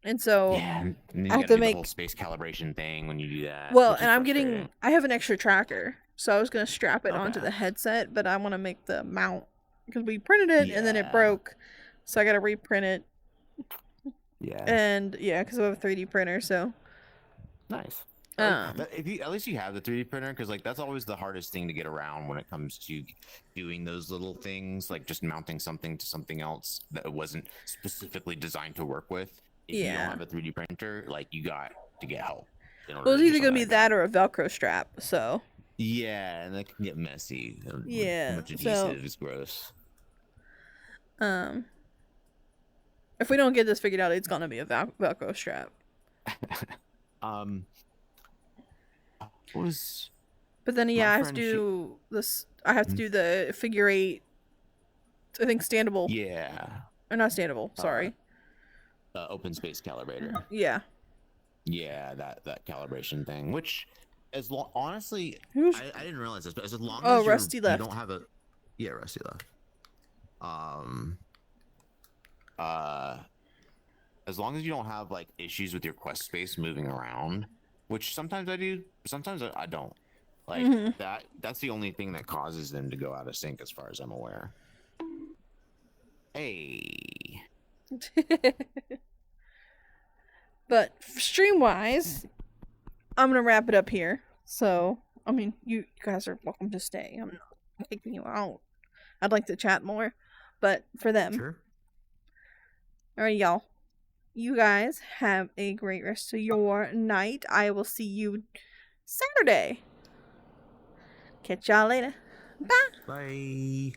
and so yeah. And then you I have gotta to do the whole make. space calibration thing when you do that. Well, which is and I'm frustrating. getting. I have an extra tracker, so I was gonna strap it onto Okay. the headset, but I want to make the mount because we printed it and then it Yeah. broke, so I got to reprint it. Yeah, And yeah, because I have a 3D printer, so nice. um, At least you have the 3D printer, because like that's always the hardest thing to get around when it comes to doing those little things, like just mounting something to something else that wasn't specifically designed to work with. If you Yeah. don't have a 3D printer, like you got to get help. well, it's either gonna be that or a Velcro strap. So Yeah, and that can get messy. Yeah, Too much so- adhesive is gross. if we don't get this figured out, it's gonna be a Velcro strap. What was But then yeah, My I have to friend, do this. I have to do the figure eight. I think standable yeah, or not standable. Sorry. open space calibrator. Yeah. Yeah, that calibration thing, which honestly, Who's I didn't realize this, but as long Oh, as Rusty you left. don't have Rusty left. As long as you don't have like issues with your quest space moving around, which sometimes I do, sometimes I don't. Like Mhm. that's the only thing that causes them to go out of sync, as far as I'm aware. Hey, But stream wise, I'm gonna wrap it up here. So I mean, you guys are welcome to stay. I'm not kicking you out. I'd like to chat more, but for them. sure. Alright, y'all. You guys have a great rest of your night. I will see you Saturday. Catch y'all later. Bye. Bye.